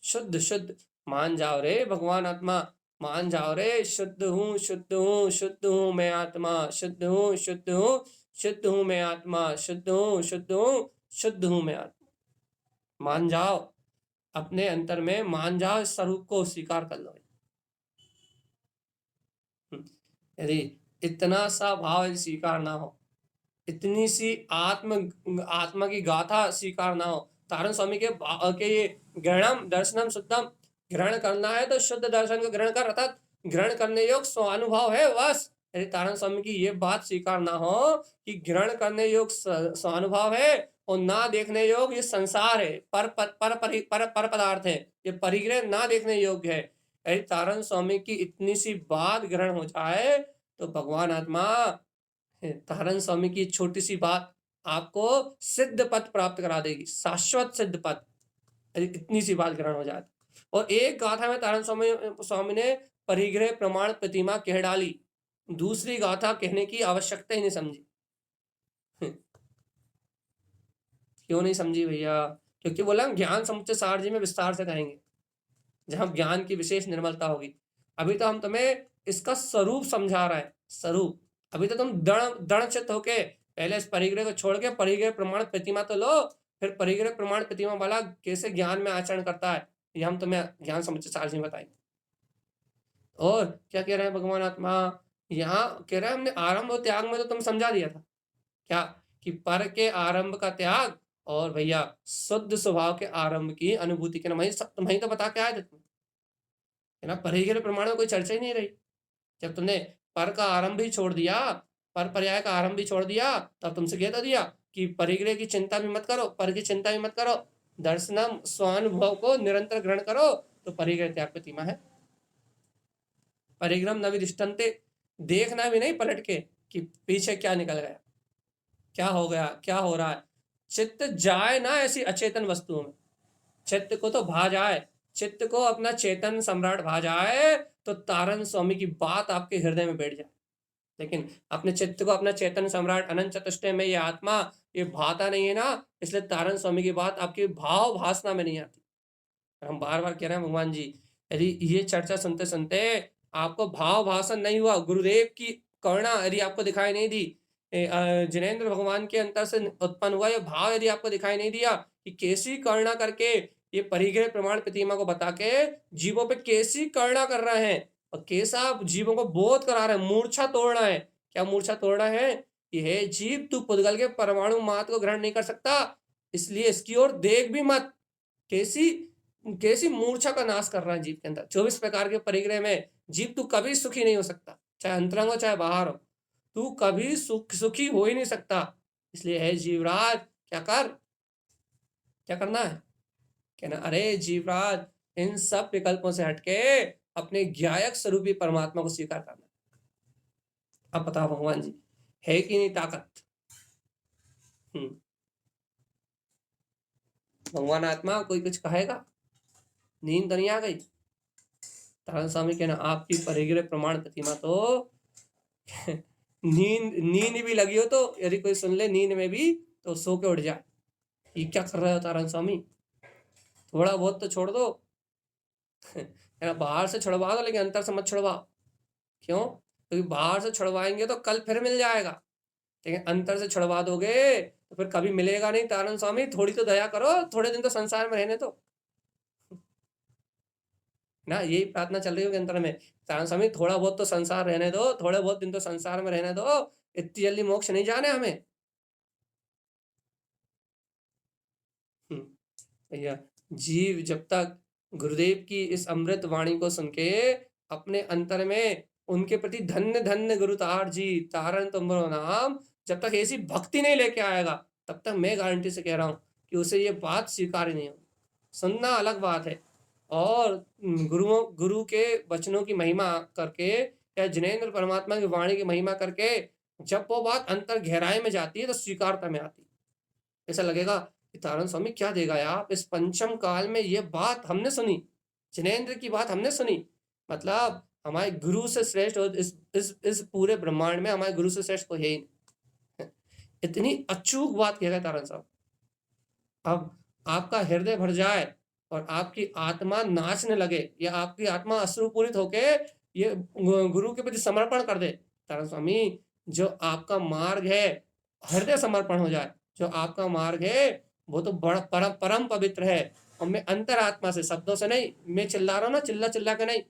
शुद्ध शुद्ध मान जाओ रे भगवान आत्मा, मान जाओ रे। शुद्ध हूँ, शुद्ध हूँ, शुद्ध हूँ मैं आत्मा, शुद्ध हूँ, शुद्ध हूँ, शुद्ध हूँ मैं आत्मा, शुद्ध हूँ, शुद्ध हूँ, शुद्ध हूँ मैं आत्मा। मान जाओ, अपने अंतर में मान जाओ, इस स्वरूप को स्वीकार कर लो। यदि इतना सा भाव स्वीकार ना हो, इतनी सी आत्मा की गाथा स्वीकार ना हो, तारण स्वामी के ये ग्रहणम दर्शनम शुद्धम ग्रहण करना है तो शुद्ध दर्शन को ग्रहण कर, अर्थात ग्रहण करने योग स्वानुभव है बस। यदि तारण स्वामी की ये बात स्वीकार ना हो कि ग्रहण करने योग स्वानुभव है और ना देखने योग ये संसार है, पर पदार्थ है, ये परिग्रह ना देखने योग्य है। यदि तारण स्वामी की इतनी सी बात ग्रहण हो जाए तो भगवान आत्मा तारण स्वामी की छोटी सी बात आपको सिद्ध पद प्राप्त करा देगी, शाश्वत सिद्ध पद, यदि इतनी सी बात ग्रहण हो जाए। और एक गाथा में तारण स्वामी ने परिग्रह प्रमाण प्रतिमा कह डाली, दूसरी गाथा कहने की आवश्यकता ही नहीं समझी। क्यों नहीं समझी भैया? क्योंकि बोला ज्ञान समुच्चय सार जी में विस्तार से कहेंगे, जहां ज्ञान की विशेष निर्मलता होगी। अभी तो हम तुम्हें इसका स्वरूप समझा रहे हैं, स्वरूप। अभी तो तुम दृढ़चित्त होके पहले इस परिग्रह को छोड़ के परिग्रह प्रमाण प्रतिमा तो लो, फिर परिग्रह प्रमाण प्रतिमा वाला कैसे ज्ञान में आचरण करता है ये हम तुम्हें ज्ञान समुच्चय सार जी में बताएंगे। और क्या कह रहे हैं भगवान आत्मा? यहाँ कह रहे हैं हमने आरंभ और त्याग में तो तुम समझा दिया था क्या, कि पर के आरंभ का त्याग और भैया शुद्ध स्वभाव के आरंभ की अनुभूति के नाम तुम्हें तो बता के आए थे तुम, है ना। परिग्रह प्रमाण में कोई चर्चा ही नहीं रही। जब तुमने पर का आरंभ ही छोड़ दिया, पर पर्याय का आरंभ ही छोड़ दिया, तब तुमसे कह तो दिया कि परिग्रह की चिंता भी मत करो, पर की चिंता भी मत करो, दर्शनम स्वानुभव को निरंतर ग्रहण करो, तो परिग्रह त्याग प्रतिमा है। परिग्रह नविदिष्टन्ते, देखना भी नहीं पलट के कि पीछे क्या निकल गया, क्या हो गया, क्या हो रहा है। चित्त जाए ना ऐसी अचेतन वस्तुओं में, चित्त को तो भा जाए, चित्त को अपना चेतन सम्राट भा जाए तो तारण स्वामी की बात आपके हृदय में बैठ जाए। लेकिन अपने चित्त को अपना चेतन सम्राट अनंत चतुष्टय में ये आत्मा ये भाता नहीं है ना, इसलिए तारण स्वामी की बात आपकी भाव भासना में नहीं आती। हम बार बार कह रहे हैं भगवान जी, यदि ये चर्चा सुनते सुनते आपको भाव भाषण नहीं हुआ, गुरुदेव की करुणा यदि आपको दिखाई नहीं दी, जिनेन्द्र भगवान के अंतर से उत्पन्न हुआ ये भाव यदि आपको दिखाई नहीं दिया कि कैसी करुणा करके ये परिग्रह प्रमाण प्रतिमा को बता के जीवों पे कैसी करना कर रहे हैं और कैसा जीवों को बोध करा रहे हैं, मूर्छा तोड़ना है। क्या मूर्छा तोड़ना है? ये है जीव, तू पुद्गल के परमाणु मात्र को ग्रहण नहीं कर सकता, इसलिए इसकी ओर देख भी मत। कैसी कैसी मूर्छा का नाश कर रहा है जीव के अंदर। 24 प्रकार के परिग्रह में जीव तू कभी सुखी नहीं हो सकता, चाहे अंतरंग हो चाहे बाहर हो, तू कभी सुखी हो ही नहीं सकता। इसलिए है जीवराज, क्या करना है? कहना, अरे जीवराज, इन सब विकल्पों से हटके अपने ज्ञायक स्वरूपी परमात्मा को स्वीकार करना। अब बताओ भगवान जी, है कि नहीं ताकत? भगवान आत्मा कोई कुछ कहेगा? नींद तो नहीं आ गई? तारण स्वामी कहना, आपकी परिग्रह प्रमाण प्रतिमा तो नींद भी लगी हो तो यदि कोई सुन ले नींद में भी तो सो के उठ जाए। ये क्या कर रहे हो तारण स्वामी? थोड़ा बहुत तो छोड़ दो। बाहर से छुड़वा दो, लेकिन अंतर से मत छुड़वाओ। क्यों? क्योंकि बाहर से छुड़वाएंगे तो कल फिर मिल जाएगा, लेकिन अंतर से छुड़वा दोगे तो फिर कभी मिलेगा नहीं। तारण स्वामी, थोड़ी तो दया करो, थोड़े दिन तो संसार में रहने दो ना। यही प्रार्थना चल रही होगी अंतर में, तारण स्वामी थोड़ा बहुत तो संसार रहने दो, थोड़े बहुत दिन तो संसार में रहने दो, इतनी जल्दी मोक्ष नहीं जाने हमें। भैया, जीव जब तक गुरुदेव की इस अमृत वाणी को सुन के अपने अंतर में उनके प्रति धन्य धन्य गुरु तार जी, तारण तुम्हारो नाम, जब तक ऐसी भक्ति नहीं लेके आएगा, तब तक मैं गारंटी से कह रहा हूं कि उसे ये बात स्वीकार ही नहीं होगी। सुनना अलग बात है, और गुरु के वचनों की महिमा करके या जिनेंद्र परमात्मा की वाणी की महिमा करके जब वो बात अंतर गहराई में जाती है तो स्वीकारता में आती है। ऐसा लगेगा कि तारण स्वामी क्या देगा यार, इस पंचम काल में ये बात हमने सुनी, जिनेंद्र की बात हमने सुनी, मतलब हमारे गुरु से श्रेष्ठ और इस पूरे ब्रह्मांड में हमारे गुरु से श्रेष्ठ कोई है ही नहीं। इतनी अचूक बात कह गए तारण साहब। अब आपका हृदय भर जाए और आपकी आत्मा नाचने लगे, या आपकी आत्मा अश्रुपूरित होके ये गुरु के प्रति समर्पण कर दे। तारण स्वामी, जो आपका मार्ग है हृदय समर्पण हो जाए, जो आपका मार्ग है वो तो बड़ा परम पवित्र है। और मैं अंतरात्मा से, शब्दों से नहीं, मैं चिल्ला रहा हूं ना, चिल्ला चिल्ला के नहीं,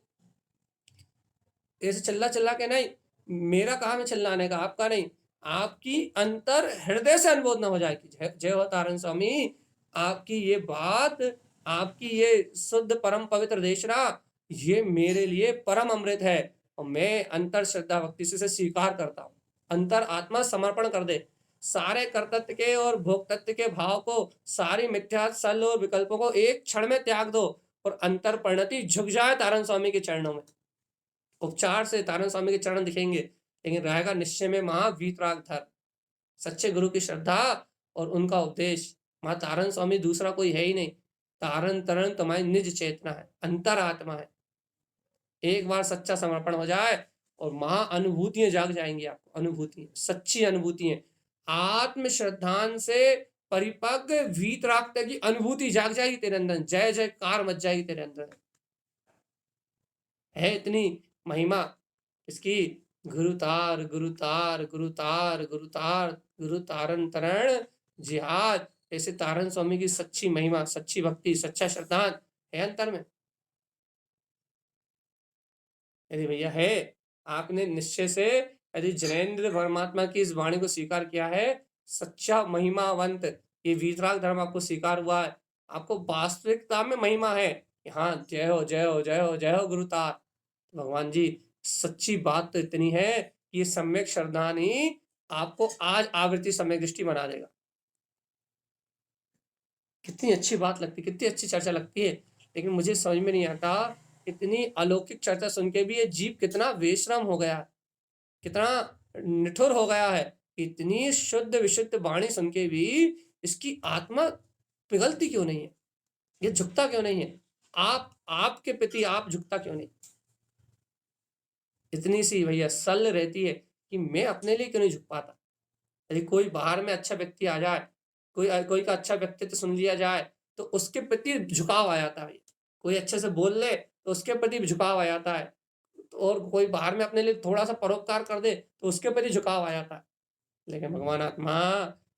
ऐसे चिल्ला चिल्ला के नहीं, मेरा काम है चिल्लाने का, आपका नहीं। आपकी अंतर हृदय से अनुबोधना हो जाएगी। जय हो तारण स्वामी, आपकी ये बात, आपकी ये शुद्ध परम पवित्र देशना, ये मेरे लिए परम अमृत है, और मैं अंतर श्रद्धा भक्ति से स्वीकार करता हूँ। अंतर आत्मा समर्पण कर दे, सारे कर्तव्य के और भोक्तत्व के भाव को, सारी मिथ्या सल और विकल्पों को एक क्षण में त्याग दो, और अंतर परिणति झुक जाए तारण स्वामी के चरणों में। उपचार से तारण स्वामी के चरण दिखेंगे, लेकिन रहेगा निश्चय में महावीतराग धर, सच्चे गुरु की श्रद्धा और उनका उपदेश। मां तारण स्वामी दूसरा कोई है ही नहीं। तारण तरण तुम्हारी निज चेतना है, अंतर आत्मा है। एक बार सच्चा समर्पण हो जाए और महा अनुभूतियां जाग जाएंगी आपको, अनुभूतियां, सच्ची अनुभूतियां, आत्म श्रद्धान से परिपक्व वीतरागता की अनुभूति जाग जाएगी तेरे अंदर, जय जयकार मच जाएगी तेरे अंदर। है इतनी महिमा इसकी, गुरुतार गुरुतार गुरुतार गुरुतार गुरु तारण तरण जिहाद। ऐसे तारण स्वामी की सच्ची महिमा, सच्ची भक्ति, सच्चा श्रद्धान है अंतर में। यदि भैया है, आपने निश्चय से यदि जिनेंद्र परमात्मा की इस वाणी को स्वीकार किया है, सच्चा महिमावंत ये वीतराग धर्म आपको स्वीकार हुआ है, आपको वास्तविकता में महिमा है। हाँ, जय हो जय हो जय हो जय हो गुरुतार। भगवान जी, सच्ची बात तो इतनी है कि ये सम्यक श्रद्धान ही आपको आज आवृत्ति सम्यक दृष्टि बना देगा। कितनी अच्छी बात लगती, कितनी अच्छी चर्चा लगती है, लेकिन मुझे समझ में नहीं आता इतनी अलौकिक चर्चा सुन के भी ये जीव कितना बेशरम हो गया है, कितना निठुर हो गया है। इतनी शुद्ध विशुद्ध वाणी सुन के भी इसकी आत्मा पिघलती क्यों नहीं है, ये झुकता क्यों नहीं है, आपके प्रति आप झुकता क्यों नहीं? इतनी सी भैया सल रहती है कि मैं अपने लिए क्यों नहीं झुक पाता। यदि कोई बाहर में अच्छा व्यक्ति आ जाए, कोई का अच्छा व्यक्तित्व सुन लिया जाए तो उसके प्रति झुकाव आ जाता है। कोई अच्छे से बोल ले तो उसके प्रति झुकाव आ जाता है, और कोई बाहर में अपने लिए थोड़ा सा परोपकार कर दे तो उसके प्रति झुकाव आ जाता है। लेकिन भगवान आत्मा,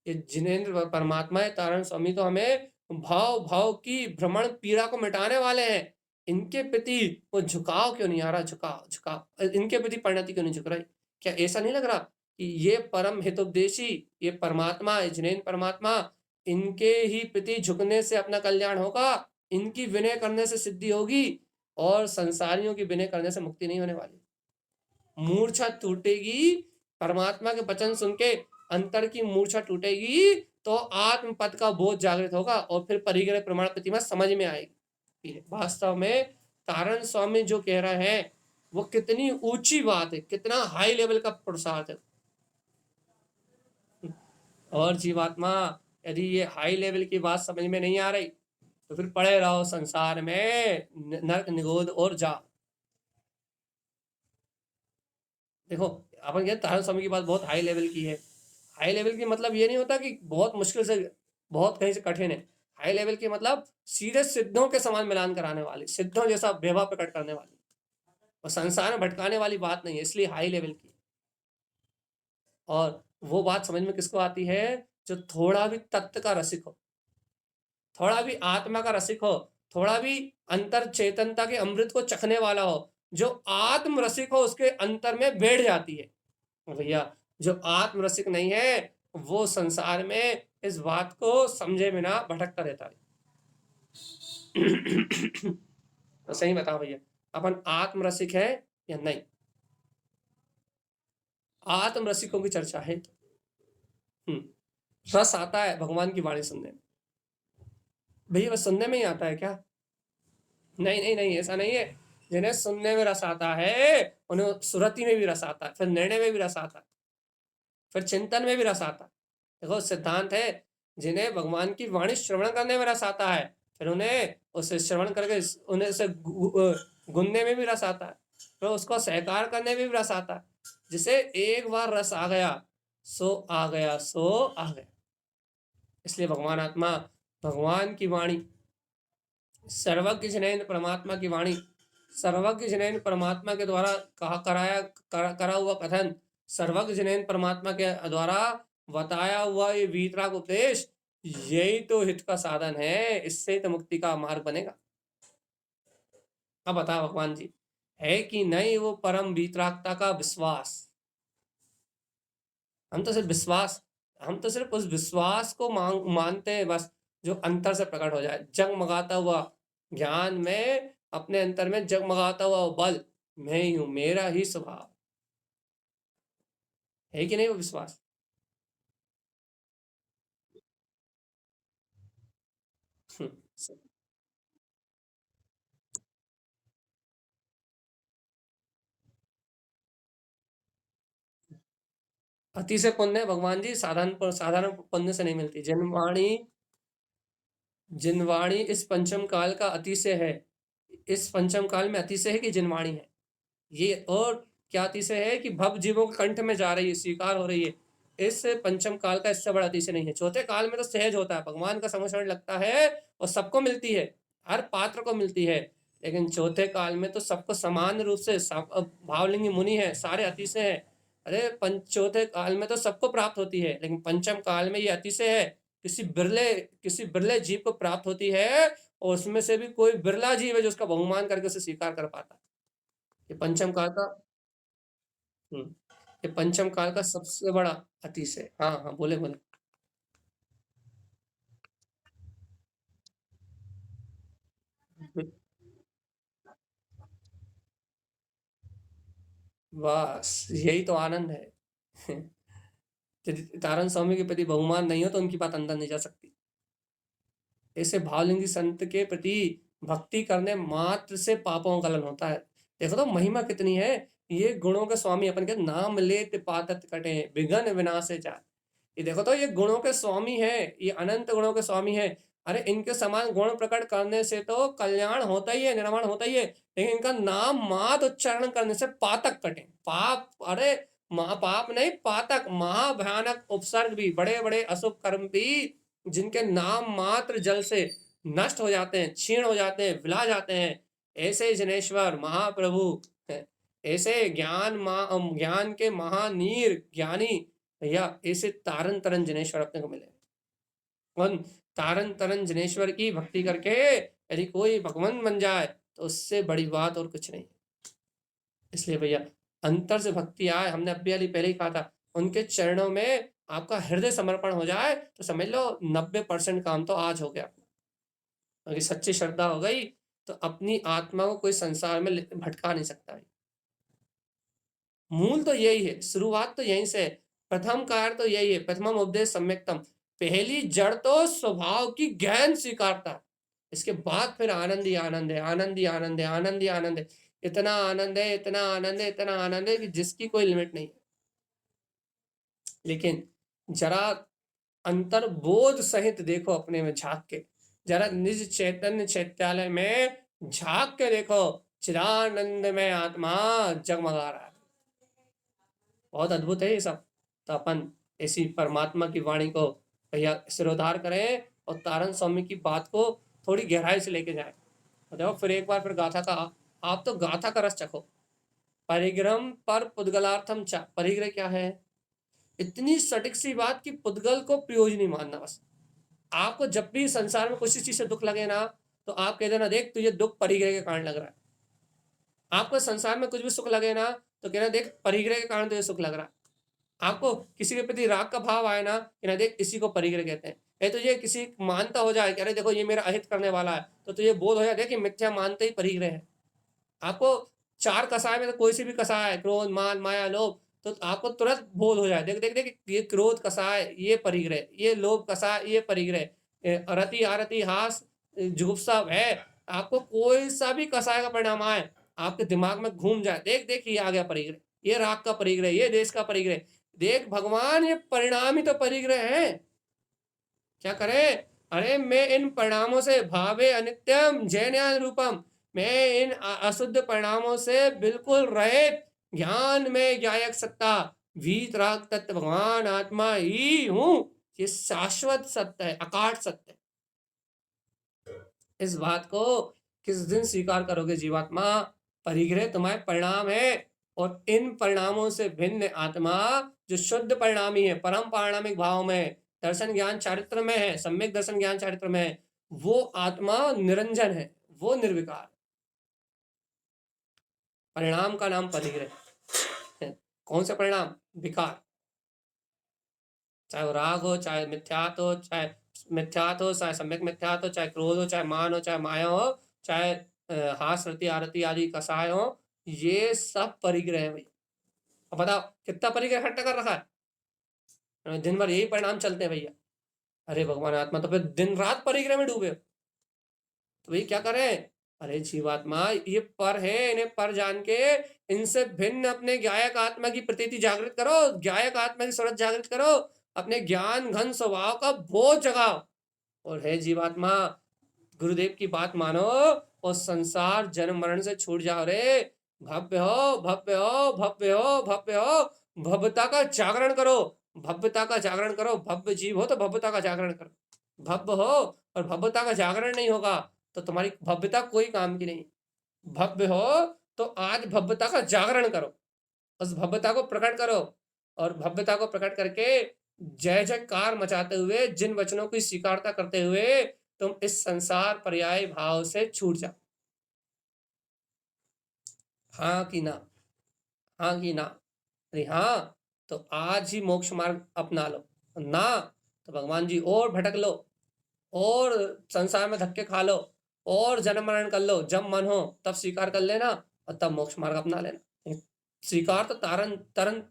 ये जिनेंद्र परमात्मा है तारण स्वामी, तो हमें भाव भाव की भ्रमण पीड़ा को मिटाने वाले हैं, इनके प्रति वो झुकाव क्यों नहीं आ रहा? झुकाव झुकाव इनके प्रति परिणति क्यों नहीं झुक रही? क्या ऐसा नहीं लग रहा कि ये परम हितोपदेशी, ये परमात्मा, ये जिनेन परमात्मा, इनके ही प्रति झुकने से अपना कल्याण होगा, इनकी विनय करने से सिद्धि होगी, और संसारियों की विनय करने से मुक्ति नहीं होने वाली। मूर्छा टूटेगी, परमात्मा के वचन सुन के अंतर की मूर्छा टूटेगी, तो आत्म पद का बोध जागृत होगा, और फिर परिग्रह प्रमाण प्रतिमा समझ में आएगी। वास्तव में तारण स्वामी जो कह रहे हैं वो कितनी ऊंची बात है, कितना हाई लेवल का पुरुषार्थ है। और जीवात्मा, यदि ये हाई लेवल की बात समझ में नहीं आ रही तो फिर पड़े रहो संसार में नरक निगोद और जा। देखो, अपन कहते तारण स्वामी की बात बहुत हाई लेवल की है। हाई लेवल की मतलब ये नहीं होता कि बहुत मुश्किल से, बहुत कहीं से कठिन है। हाई लेवल की मतलब सीधे सिद्धों के समान मिलान कराने वाली, सिद्धों जैसा वैभव प्रकट करने वाली, और संसार में भटकाने वाली बात नहीं है, इसलिए हाई लेवल की। और वो बात समझ में किसको आती है? जो थोड़ा भी तत्व का रसिक हो, थोड़ा भी आत्मा का रसिक हो, थोड़ा भी अंतर चेतनता के अमृत को चखने वाला हो। जो आत्म रसिक हो उसके अंतर में बैठ जाती है। भैया, जो आत्म रसिक नहीं है वो संसार में इस बात को समझे बिना भटकता रहता है। तो सही बताओ भैया, अपन आत्म रसिक है या नहीं? आत्म रसिकों की चर्चा है। रस आता है भगवान की वाणी सुनने में। भैया बस सुनने में ही आता है क्या? नहीं नहीं नहीं, ऐसा नहीं है। जिन्हें सुनने में रस आता है उन्हें सुरति में भी रस आता है, फिर निर्णय में भी रस आता है, फिर चिंतन में भी रस आता है। देखो सिद्धांत है, जिन्हें भगवान की वाणी श्रवण करने में रस आता है, फिर उन्हें उसे श्रवण करके उन्हें उसे गुनने में भी रस आता है, फिर उसको सहकार करने में भी रस आता है। जिसे एक बार रस आ गया सो आ गया, सो आ गया। इसलिए भगवान आत्मा, भगवान की वाणी, सर्वज्ञ जिनेन्द्र परमात्मा की वाणी, सर्वज्ञ जिनेन्द्र परमात्मा के द्वारा करा हुआ कथन, सर्वज्ञ जिनेन्द्र परमात्मा के द्वारा बताया हुआ ये वीतराग उपदेश, यही तो हित का साधन है, इससे तो मुक्ति का मार्ग बनेगा। अब बताओ भगवान जी, है कि नहीं वो परम वीतरागता का विश्वास? हम तो सिर्फ विश्वास, हम तो सिर्फ उस विश्वास को मानते हैं बस, जो अंतर से प्रकट हो जाए, जगमगाता हुआ ज्ञान में, अपने अंतर में जगमगाता हुआ बल, मैं ही हूं, मेरा ही स्वभाव है कि नहीं वो विश्वास? अति से पुण्य भगवान जी साधारण साधारण पुण्य से नहीं मिलती। जिनवाणी, जिनवाणी इस पंचम काल का अतिशय है, इस पंचम काल में अतिशय है कि जिनवाणी है ये, और क्या अतिशय है कि भव जीवों के कंठ में जा रही है, स्वीकार हो रही है। इस पंचम काल का इससे बड़ा अतिशय नहीं है। चौथे काल में तो सहज होता है, भगवान का समझण लगता है और सबको मिलती है, हर पात्र को मिलती है। लेकिन चौथे काल में तो सबको समान रूप से, भावलिंगी मुनि है, सारे अतिशय है। अरे चौथे काल में तो सबको प्राप्त होती है, लेकिन पंचम काल में ये अतिशय है, किसी बिरले जीव को प्राप्त होती है, और उसमें से भी कोई बिरला जीव है जो उसका बहुमान करके उसे स्वीकार कर पाता है। ये पंचम काल का, हम्म, ये पंचम काल का सबसे बड़ा अतिशय। हाँ हाँ, बोले बोले। बस यही तो आनंद है। यदि तारण स्वामी के प्रति बहुमान नहीं हो तो उनकी बात अंदर नहीं जा सकती। ऐसे भावलिंगी संत के प्रति भक्ति करने मात्र से पापों का गलन होता है। देखो तो महिमा कितनी है। ये गुणों के स्वामी, अपन के नाम लेत पातत कटे, विघन विनाशे जाए। ये देखो तो ये गुणों के स्वामी है, ये अनंत गुणों के स्वामी है। अरे इनके समान गुण प्रकट करने से तो कल्याण होता ही है, निर्माण होता ही है, लेकिन इनका नाम मात्र उच्चारण करने से पातक कटे, पाप, अरे महापाप नहीं, पातक, महाभयानक उपसर्ग भी, बड़े बड़े अशुभ कर्म भी, जिनके नाम मात्र जल से नष्ट हो जाते हैं, क्षीण हो जाते हैं, विला जाते हैं। ऐसे जनेश्वर महाप्रभु, ऐसे ज्ञान के महानीर ज्ञानी भैया, ऐसे तारन तरन जनेश्वर अपने को मिले। और तारन तरन जनेश्वर की भक्ति करके यदि कोई भगवान बन जाए तो उससे बड़ी बात और कुछ नहीं। इसलिए भैया अंतर से भक्ति आए, हमने अभी अभी पहले ही कहा था, उनके चरणों में आपका हृदय समर्पण हो जाए तो समझ लो 90% काम तो आज हो गया। अगर सच्ची श्रद्धा हो गई तो अपनी आत्मा को कोई संसार में भटका नहीं सकता है। मूल तो यही है, शुरुआत तो यहीं से है, प्रथम कार्य तो यही है, प्रथमम उपदेश सम्यक्तम। पहली जड़ तो स्वभाव की गहन स्वीकारता, इसके बाद फिर आनंद ही आनंद है, आनंद ही आनंद है, आनंद ही आनंद है। इतना आनंद है, इतना आनंद है, इतना आनंद है कि जिसकी कोई लिमिट नहीं है। लेकिन जरा अंतर्बोध सहित देखो, अपने में झांक के, जरा निज चैतन्य चैत्यालय में झांक के देखो, चिदानंद में आत्मा जगमगा रहा है। बहुत अद्भुत है ये सब। तो अपन ऐसी परमात्मा की वाणी को भैया सिरोधार करें और तारन स्वामी की बात को थोड़ी गहराई से लेके जाएं। तो देखो फिर एक बार फिर गाथा का, आप तो गाथा का रस चखो। परिग्रह पर पुद्गलार्थम चा, परिग्रह क्या है? इतनी सटीक सी बात कि पुद्गल को प्रयोजन नहीं मानना। बस आपको जब भी संसार में किसी चीज से दुख लगे ना, तो आप कह देना देख तुझे दुख परिग्रह के कारण लग रहा है। आपको संसार में कुछ भी सुख लगे ना, तो कहना देख परिग्रह के कारण तुझे सुख लग रहा है। आपको किसी के प्रति राग का भाव आए ना, कहना देख इसी को परिग्रह कहते हैं। ये तुझे किसी मानता हो जाए कि अरे देखो ये मेरा अहित करने वाला है, तो तुझे बोध हो जाए देख मिथ्या मानते ही परिग्रह है। आपको चार कसाय में तो कोई सी भी कसाय है, क्रोध मान माया लोभ, तो आपको तुरंत बोध हो जाए देख देख देख ये क्रोध कसाय ये परिग्रह, ये लोभ कसाय ये परिग्रह, अरति आरति हास जुगुप्सा है। आपको कोई सा भी कसाय का परिणाम आए, आपके दिमाग में घूम जाए देख देख ये आ गया परिग्रह, ये राग का परिग्रह, ये देश का परिग्रह। देख भगवान ये परिणाम ही तो परिग्रह है। क्या करे? अरे मैं इन परिणामों से भावे अनित्यम जैन रूपम, मैं इन अशुद्ध परिणामों से बिल्कुल रहित ज्ञान में ज्ञायक सत्ता वीतराग तत्व भगवान आत्मा ही हूं। ये शाश्वत सत्य है, अकाट सत्य है। इस बात को किस दिन स्वीकार करोगे जीवात्मा? परिग्रह तुम्हारे परिणाम है, और इन परिणामों से भिन्न आत्मा जो शुद्ध परिणामी है, परम पारणामिक भाव में, दर्शन ज्ञान चारित्र में है, सम्यक दर्शन ज्ञान चारित्र में है, वो आत्मा निरंजन है, वो निर्विकार। परिणाम का नाम परिग्रह है। कौन सा परिणाम? विकार। चाहे वो राग हो, चाहे मिथ्यात हो, चाहे मिथ्यात हो, चाहे सम्यक मिथ्यात हो, चाहे क्रोध हो, चाहे मान हो, चाहे माया हो, चाहे हास रति आरती आदि कसाय हो, ये सब परिग्रह है भाई। अब बताओ कितना परिग्रह इकट्ठा कर रखा है, दिन भर यही परिणाम चलते हैं भैया। अरे भगवान आत्मा तो फिर दिन रात परिग्रह में डूबे, तो भाई क्या करें? अरे जीवात्मा ये पर है, इन्हें पर जान के इनसे भिन्न अपने ज्ञायक आत्मा की प्रतीति जागृत करो, ज्ञायक आत्मा की सूरत जागृत करो, अपने ज्ञान घन स्वभाव का बोध जगाओ। और है जीवात्मा, गुरुदेव की बात मानो और संसार जन्म मरण से छूट जाओ रे। भव्य हो, भव्य हो, भव्य हो, भव्य हो, भव्यता का जागरण करो, भव्यता का जागरण करो। भव्य जीव हो तो भव्यता का जागरण करो। भव्य हो और भव्यता का जागरण नहीं होगा तो तुम्हारी भव्यता कोई काम की नहीं। भव्य हो तो आज भव्यता का जागरण करो, उस भव्यता को प्रकट करो, और भव्यता को प्रकट करके जय जयकार मचाते हुए, जिन वचनों की स्वीकारता करते हुए तुम इस संसार पर्याय भाव से छूट जाओ। हाँ कि ना? हाँ कि ना? अरे हाँ तो आज ही मोक्ष मार्ग अपना लो, ना तो भगवान जी और भटक लो, और संसार में धक्के खा लो, और जन्म मरण कर लो, जब मन हो तब स्वीकार कर लेना और तब मोक्ष मार्ग अपना लेना। स्वीकार तो तारन तरन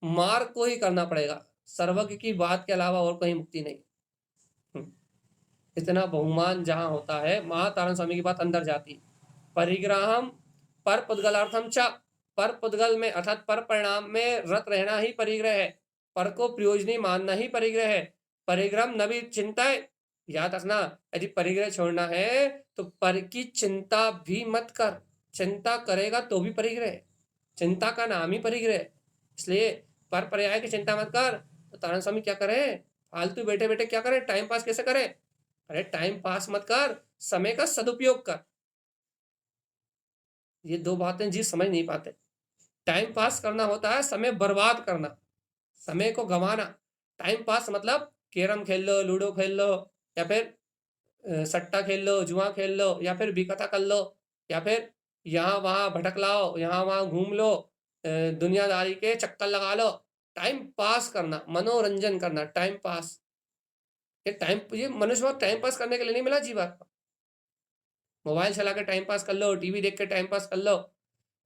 मार्ग को ही करना पड़ेगा, सर्वज्ञ की बात के अलावा और कहीं मुक्ति नहीं। इतना बहुमान जहां होता है, महातारण स्वामी की बात अंदर जाती। परिग्रहम पर पुद्गलार्थम च, पर पुद्गल में अर्थात पर परिणाम में रत रहना ही परिग्रह है, पर को प्रयोजनी मानना ही परिग्रह है। परिग्रह न भी चिंता है, याद रखना, यदि परिग्रह छोड़ना है तो पर की चिंता भी मत कर। चिंता करेगा तो भी परिग्रह है, चिंता का नाम ही परिग्रह है। इसलिए पर पर्याय की चिंता मत कर। तो तारण स्वामी क्या करें? फालतू बैठे बैठे क्या करें? टाइम पास कैसे करें? अरे टाइम पास मत कर, समय का सदुपयोग कर। ये दो बातें जी समझ नहीं पाते। टाइम पास करना होता है समय बर्बाद करना, समय को गंवाना। टाइम पास मतलब कैरम खेल लो, लूडो खेल लो, या फिर सट्टा खेल लो, जुआ खेल लो, या फिर बिकथा कर लो, या फिर यहाँ वहाँ भटक लाओ, यहाँ वहाँ घूम लो, दुनियादारी के चक्कर लगा लो। टाइम पास करना, मनोरंजन करना, टाइम पास। ये मनुष्य को टाइम पास करने के लिए नहीं मिला जीवन। मोबाइल चला के टाइम पास कर लो, टीवी देख के टाइम पास कर लो,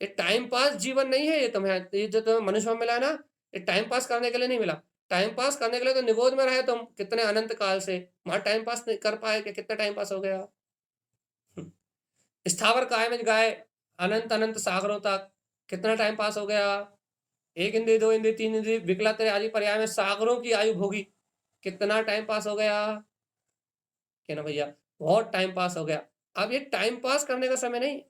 ये टाइम पास जीवन नहीं है। ये जो तुम्हें मनुष्य में मिला ना, ये टाइम पास करने के लिए नहीं मिला। टाइम पास करने के लिए तो निगोद में रहे तुम कितने अनंत काल से, वहां टाइम पास नहीं कर पाए कि कितना टाइम पास हो गया। स्थावर काय में गाय अनंत अनंत सागरों तक, कितना टाइम पास हो गया। एक इंद्री, दो इंद्री, तीन इंद्री, विकलत्र आदि पर्याय में सागरों की आयु भोगी, कितना टाइम पास हो गया। क्या ना भैया, बहुत टाइम पास हो गया। अब ये टाइम पास करने का समय नहीं।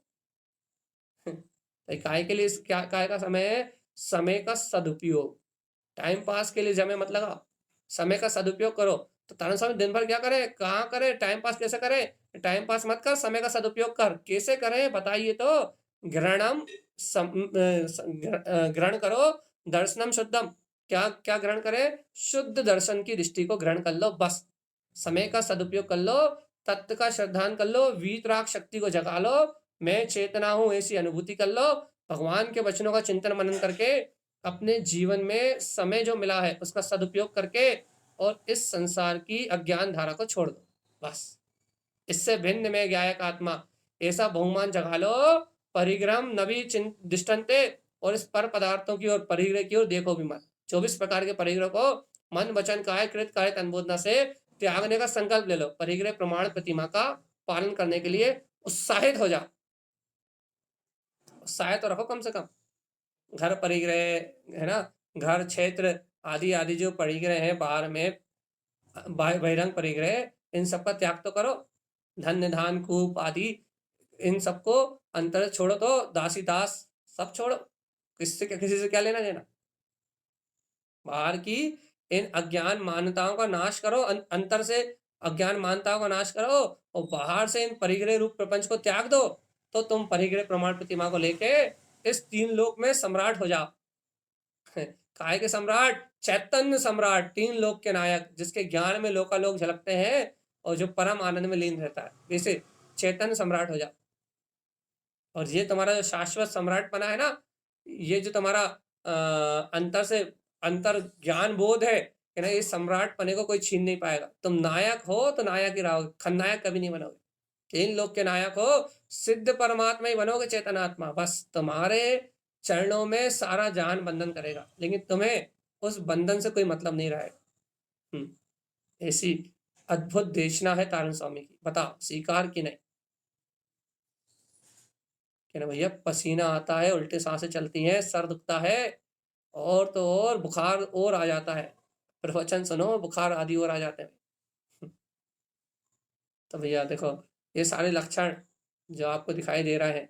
काय के लिए क्या काय का समय है? समय का सदुपयोग। टाइम पास के लिए समय मत लगाओ, समय का सदुपयोग करो। तो तारण स्वामी दिन भर क्या करे, कहाँ करे, टाइम पास कैसे करे? टाइम पास मत कर, समय का सदुपयोग कर। कैसे करें बताइए तो? ग्रहणम ग्रहण करो, दर्शनम शुद्धम। क्या क्या ग्रहण करे? शुद्ध दर्शन की दृष्टि को ग्रहण कर लो, बस। समय का सदुपयोग कर लो, तत्व का श्रद्धान कर लो, वीतराग शक्ति को जगा लो, मैं चेतना हूं ऐसी अनुभूति कर लो। भगवान के वचनों का चिंतन मनन करके अपने जीवन में समय जो मिला है उसका सदुपयोग करके और इस संसार की अज्ञान धारा को छोड़ दो, बस। इससे भिन्न में ज्ञायक आत्मा ऐसा बहुमान जगा लो, परिग्रह नवी दृष्टंते, और इस पर पदार्थों की ओर, परिग्रह की ओर देखो भी मत। 24 प्रकार के परिग्रह को मन वचन काय कृत कार्य तनबोधना से त्यागने का संकल्प ले लो। परिग्रह प्रमाण प्रतिमा का पालन करने के लिए उत्साहित हो जाओ। उत्साहित तो रखो कम से कम। घर परिग्रह है ना, घर क्षेत्र आदि आदि जो परिग्रह है बाहर में, बहिरंग परिग्रह, इन सबका त्याग तो करो। धन्य धान कूप आदि इन सबको अंतर छोड़ो, तो दासी दास सब छोड़ो। किसी से क्या लेना देना। बाहर की इन अज्ञान मान्यताओं का नाश करो, अंतर से अज्ञान मान्यताओं का नाश करो, और बाहर से इन परिग्रह रूप प्रपंच को त्याग दो, तो तुम परिग्रह प्रमाण प्रतिमा को लेके इस 3 लोक में सम्राट हो जाओ। काय के सम्राट? चैतन्य सम्राट, 3 लोक के नायक, जिसके ज्ञान में लोकालोक झलकते हैं और जो परम आनंद में लीन रहता है, जैसे चैतन्य सम्राट हो जाओ। और ये तुम्हारा जो शाश्वत सम्राट बना है ना, ये जो तुम्हारा अंतर से अंतर ज्ञान बोध है कि ना, ये सम्राट पने को कोई छीन नहीं पाएगा। तुम नायक हो तो नायक ही रहोगे, खलनायक कभी नहीं बनोगे। 3 लोक के नायक हो, सिद्ध परमात्मा ही बनोगे, चेतनात्मा। बस तुम्हारे चरणों में सारा जहान बंधन करेगा, लेकिन तुम्हें उस बंधन से कोई मतलब नहीं रहेगा। ऐसी अद्भुत देशना है तारण स्वामी की, बताओ स्वीकार की नहीं? कि ना भैया, पसीना आता है, उल्टी सांसें चलती हैं, सर दुखता है, और तो और बुखार और आ जाता है। प्रवचन सुनो, बुखार आदि और आ जाते हैं। तो भैया देखो, ये सारे लक्षण जो आपको दिखाई दे रहा है,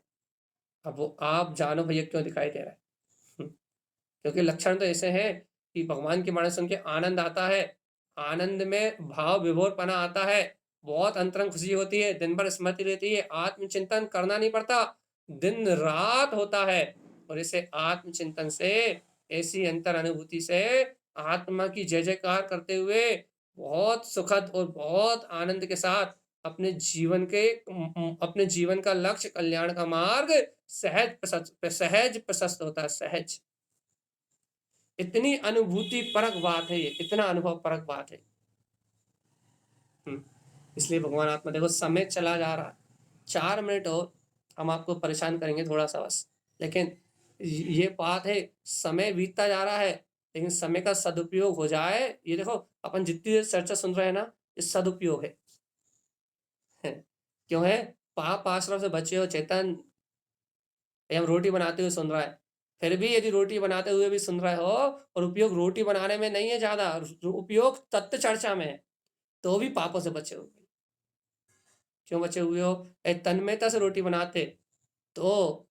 अब वो आप जानो भैया क्यों दिखाई दे रहा है। क्योंकि लक्षण तो ऐसे हैं कि भगवान की वाणी सुन के आनंद आता है, आनंद में भाव विभोर पना आता है, बहुत अंतरंग खुशी होती है, दिन भर स्मृति रहती है, आत्मचिंतन करना नहीं पड़ता, दिन रात होता है। और इसे आत्मचिंतन से, ऐसी अंतर अनुभूति से आत्मा की जय जयकार करते हुए बहुत सुखद और बहुत आनंद के साथ अपने जीवन का लक्ष्य, कल्याण का मार्ग सहज प्रशस्त होता है। सहज, इतनी अनुभूति परक बात है ये, इतना अनुभव परक बात है। इसलिए भगवान आत्मा, देखो समय चला जा रहा है, 4 मिनट और हम आपको परेशान करेंगे थोड़ा सा बस, लेकिन ये बात है, समय बीतता जा रहा है, लेकिन समय का सदुपयोग हो जाए। ये देखो, अपन जितनी देर चर्चा सुन रहे हैं ना, ये सदुपयोग है। क्यों है? पाप आश्रम से बचे हो चेतन, हम रोटी बनाते हुए सुन रहा है, फिर भी यदि रोटी बनाते हुए भी सुन रहे हो, और उपयोग रोटी बनाने में नहीं है ज्यादा, उपयोग तत्व चर्चा में है, तो भी पापों से बचे हुए। क्यों बचे हुए हो? तन्मयता से रोटी बनाते तो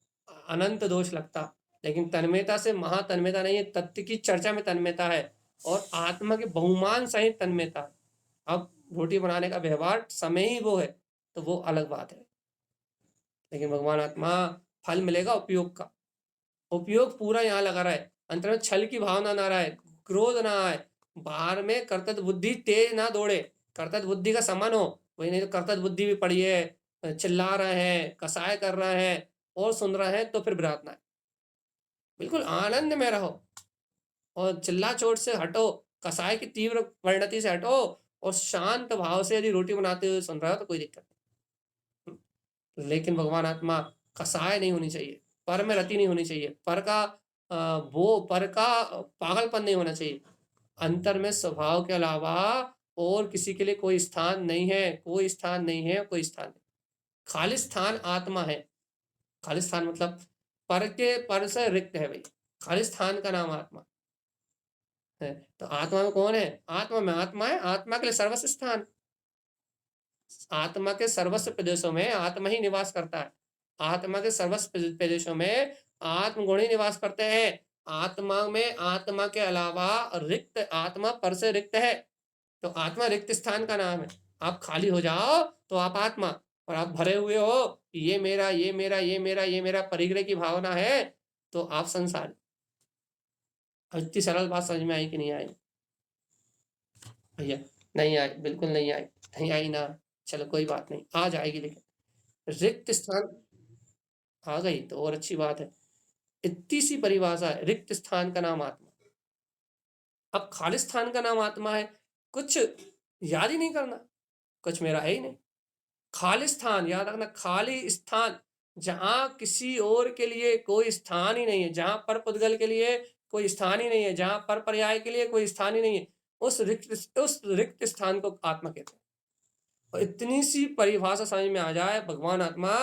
अनंत दोष लगता, लेकिन तन्मयता से महातन्मयता नहीं है, तत्व की चर्चा में तन्मयता है, और आत्मा के बहुमान सहित तन्मयता। अब रोटी बनाने का व्यवहार समय ही वो है, तो वो अलग बात है। लेकिन भगवान आत्मा, फल मिलेगा उपयोग का, उपयोग पूरा यहाँ लगा रहा है, अंतर में छल की भावना ना रहा है, क्रोध ना आए, बाहर में कर्तव्य बुद्धि तेज ना दौड़े, कर्तव्य बुद्धि का समन हो। वही नहीं तो कर्तव्य बुद्धि भी पड़ी है, चिल्ला रहे हैं, कसाय कर रहे हैं और सुन रहे हैं, तो फिर विराट ना आए। बिल्कुल आनंद में रहो और चिल्ला चोट से हटो, कसाय की तीव्र परिणति से हटो और शांत भाव से यदि रोटी बनाते हुए सुन रहे हो तो कोई दिक्कत नहीं। लेकिन भगवान आत्मा कसाय नहीं होनी चाहिए, पर में रति नहीं होनी चाहिए, पर का वो पर का पागलपन नहीं होना चाहिए। अंतर में स्वभाव के अलावा और किसी के लिए कोई स्थान नहीं है, कोई स्थान नहीं है, कोई स्थान नहीं। खाली स्थान आत्मा है। खाली स्थान मतलब पर के पर से रिक्त है भाई। खाली स्थान का नाम आत्मा है। तो आत्मा में कौन है? आत्मा में आत्मा है, आत्मा के लिए सर्वस्व स्थान। आत्मा के सर्वस्व प्रदेशों में आत्मा ही निवास करता है। आत्मा के सर्वस्व प्रदेशों में आत्मगुण ही निवास करते हैं। आत्मा में आत्मा के अलावा रिक्त, आत्मा पर से रिक्त है। तो आत्मा रिक्त स्थान का नाम है। आप खाली हो जाओ तो आप आत्मा, और आप भरे हुए हो ये मेरा, ये मेरा, ये मेरा, ये मेरा, परिग्रह की भावना है, तो आप संसार। इतनी सरल बात समझ में आई कि नहीं आई भैया? नहीं आई, बिल्कुल नहीं आई। नहीं आई ना, चलो कोई बात नहीं, आ जाएगी। लेकिन रिक्त स्थान आ गई तो और अच्छी बात है। इतनी सी परिभाषा है, रिक्त स्थान का नाम आत्मा। अब खाली स्थान का नाम आत्मा है, कुछ याद ही नहीं करना, कुछ मेरा है ही नहीं। खाली स्थान याद रखना, खाली स्थान, जहां किसी और के लिए कोई स्थान ही नहीं है, जहां पर पुद्गल के लिए कोई स्थान ही नहीं है, जहां पर पर्याय के लिए कोई स्थान ही नहीं है, उस रिक्त स्थान को आत्मा कहते हैं। और इतनी सी परिभाषा समझ में आ जाए, भगवान आत्मा,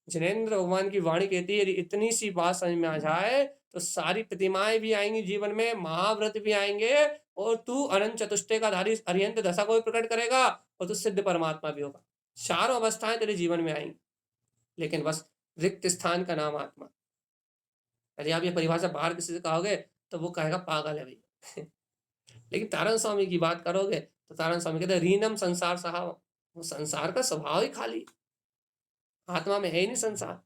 जिनेन्द्र भगवान की वाणी कहती है, यदि इतनी सी बात समझ में आ जाए तो सारी प्रतिमाएं भी आएंगी जीवन में, महाव्रत भी आएंगे, और तू अनंत चतुष्टय का धारी अरिहंत दशा को भी प्रकट करेगा, और तू सिद्ध परमात्मा भी होगा। चारों अवस्थाएं तेरे जीवन में आएंगी। लेकिन बस रिक्त स्थान का नाम आत्मा। यदि आप ये परिभाषा बाहर किसी से कहोगे तो वो कहेगा पागल है भैया। लेकिन तारण स्वामी की बात करोगे तो तारण स्वामी कहते हैं रीनम संसार साहब, वो संसार का स्वभाव ही खाली, आत्मा में है ही नहीं संसार।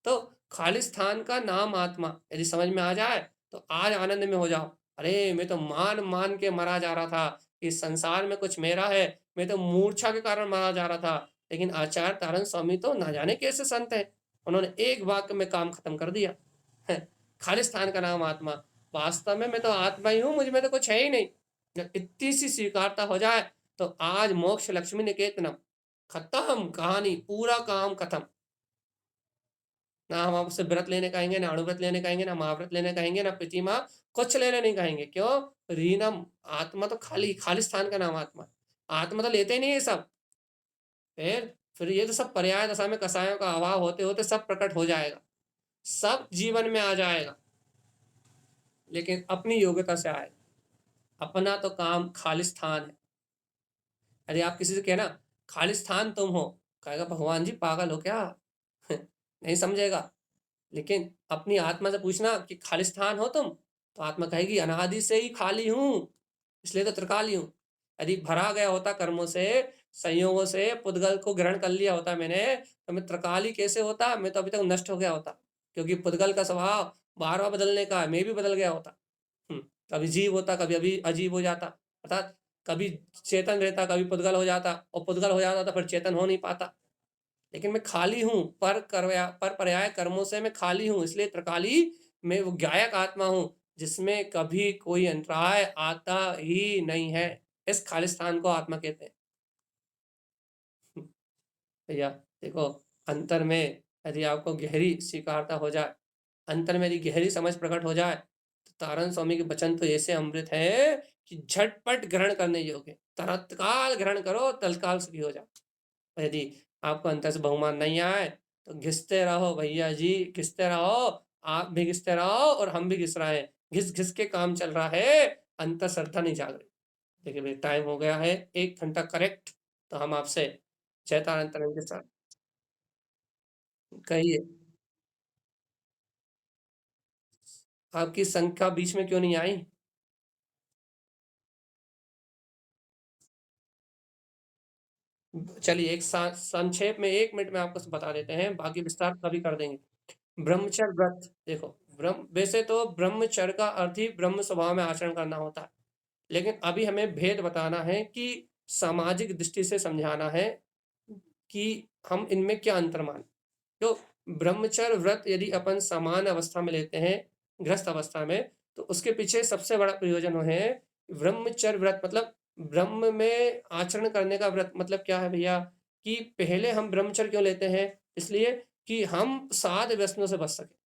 तो खाली स्थान का नाम आत्मा यदि समझ में आ जाए तो आज आनंद में हो जाओ। अरे मैं तो मान मान के मरा जा रहा था कि संसार में कुछ मेरा है, मैं तो मूर्छा के कारण मरा जा रहा था। लेकिन आचार्य तारण स्वामी तो ना जाने कैसे संत है, उन्होंने एक वाक्य में काम खत्म कर दिया। खाली स्थान का नाम आत्मा, वास्तव में मैं तो आत्मा ही हूं, मुझ में तो कुछ है ही नहीं। जब इतनी सी स्वीकारता हो जाए तो आज मोक्ष लक्ष्मी निकेतनम, खत्म कहानी, पूरा काम खत्म। ना हम आपसे व्रत लेने कहेंगे, ना अणुव्रत लेने कहेंगे, ना महाव्रत लेने कहेंगे, ना प्रतिमा, कुछ लेने नहीं कहेंगे। क्यों? रीनम, आत्मा तो खाली, खाली स्थान का नाम आत्मा। आत्मा तो लेते ही नहीं है सब। फिर ये तो सब पर्याय दशा में कसायों का अभाव होते होते सब प्रकट हो जाएगा, सब जीवन में आ जाएगा। लेकिन अपनी योग्यता से आएगा। अपना तो काम खाली स्थान है। यदि आप किसी से कहना खाली स्थान तुम हो, कहेगा भगवान जी पागल हो क्या? नहीं समझेगा। लेकिन अपनी आत्मा से पूछना कि खाली स्थान हो तुम, तो आत्मा कहेगी अनादि से ही खाली हूं, इसलिए तो त्रिकाली हूं। यदि भरा गया होता कर्मों से, संयोगों से, पुद्गल को ग्रहण कर लिया होता मैंने, तो मैं त्रिकाली कैसे होता? मैं तो अभी तक नष्ट हो गया होता। क्योंकि पुद्गल का स्वभाव बार बार बदलने का है, मैं भी बदल गया होता। कभी जीव होता, कभी अभी अजीब हो जाता, अर्थात कभी चेतन रहता, कभी पुद्गल हो जाता, और पुद्गल हो जाता तो फिर चेतन हो नहीं पाता। लेकिन मैं खाली हूं, पर पर्याय कर्मों से मैं खाली हूं, इसलिए त्रिकाली मैं वो गायक आत्मा हूं जिसमें कभी कोई अंतराय आता ही नहीं है। इस खालिस्तान को आत्मा कहते हैं। भैया देखो, अंतर में यदि आपको गहरी स्वीकारता हो जाए, अंतर में यदि गहरी समझ प्रकट हो जाए, तो तारण स्वामी के वचन तो ऐसे अमृत है कि झटपट ग्रहण करने योग्य, तत्काल ग्रहण करो, तत्काल सुखी हो जाओ। यदि आपको अंतर से बहुमान नहीं आए तो घिसते रहो भैया जी, घिसते रहो। आप भी घिसते रहो और हम भी घिस रहे हैं, घिस घिस के काम चल रहा है, अंतर श्रद्धा नहीं जाग रही। देखिए भाई टाइम हो गया है 1 घंटा करेक्ट, तो हम आपसे चैतानंतरम के साथ कहिए। आपकी संख्या बीच में क्यों नहीं आई? चलिए एक संक्षेप में 1 मिनट में आपको बता देते हैं, बाकी विस्तार कभी कर देंगे। ब्रह्मचर्य व्रत देखो, ब्रह्म वैसे तो ब्रह्मचर्य का अर्थ ही ब्रह्म स्वभाव में आचरण करना होता है, लेकिन अभी हमें भेद बताना है कि सामाजिक दृष्टि से समझाना है कि हम इनमें क्या अंतर माने। तो ब्रह्मचर्य व्रत यदि अपन समान अवस्था में लेते हैं, गृहस्थ अवस्था में, तो उसके पीछे सबसे बड़ा प्रयोजन है ब्रह्मचर्य व्रत मतलब ब्रह्म में आचरण करने का व्रत। मतलब क्या है भैया कि पहले हम ब्रह्मचर्य क्यों लेते हैं, इसलिए कि हम साध व्यसनों से बच सके।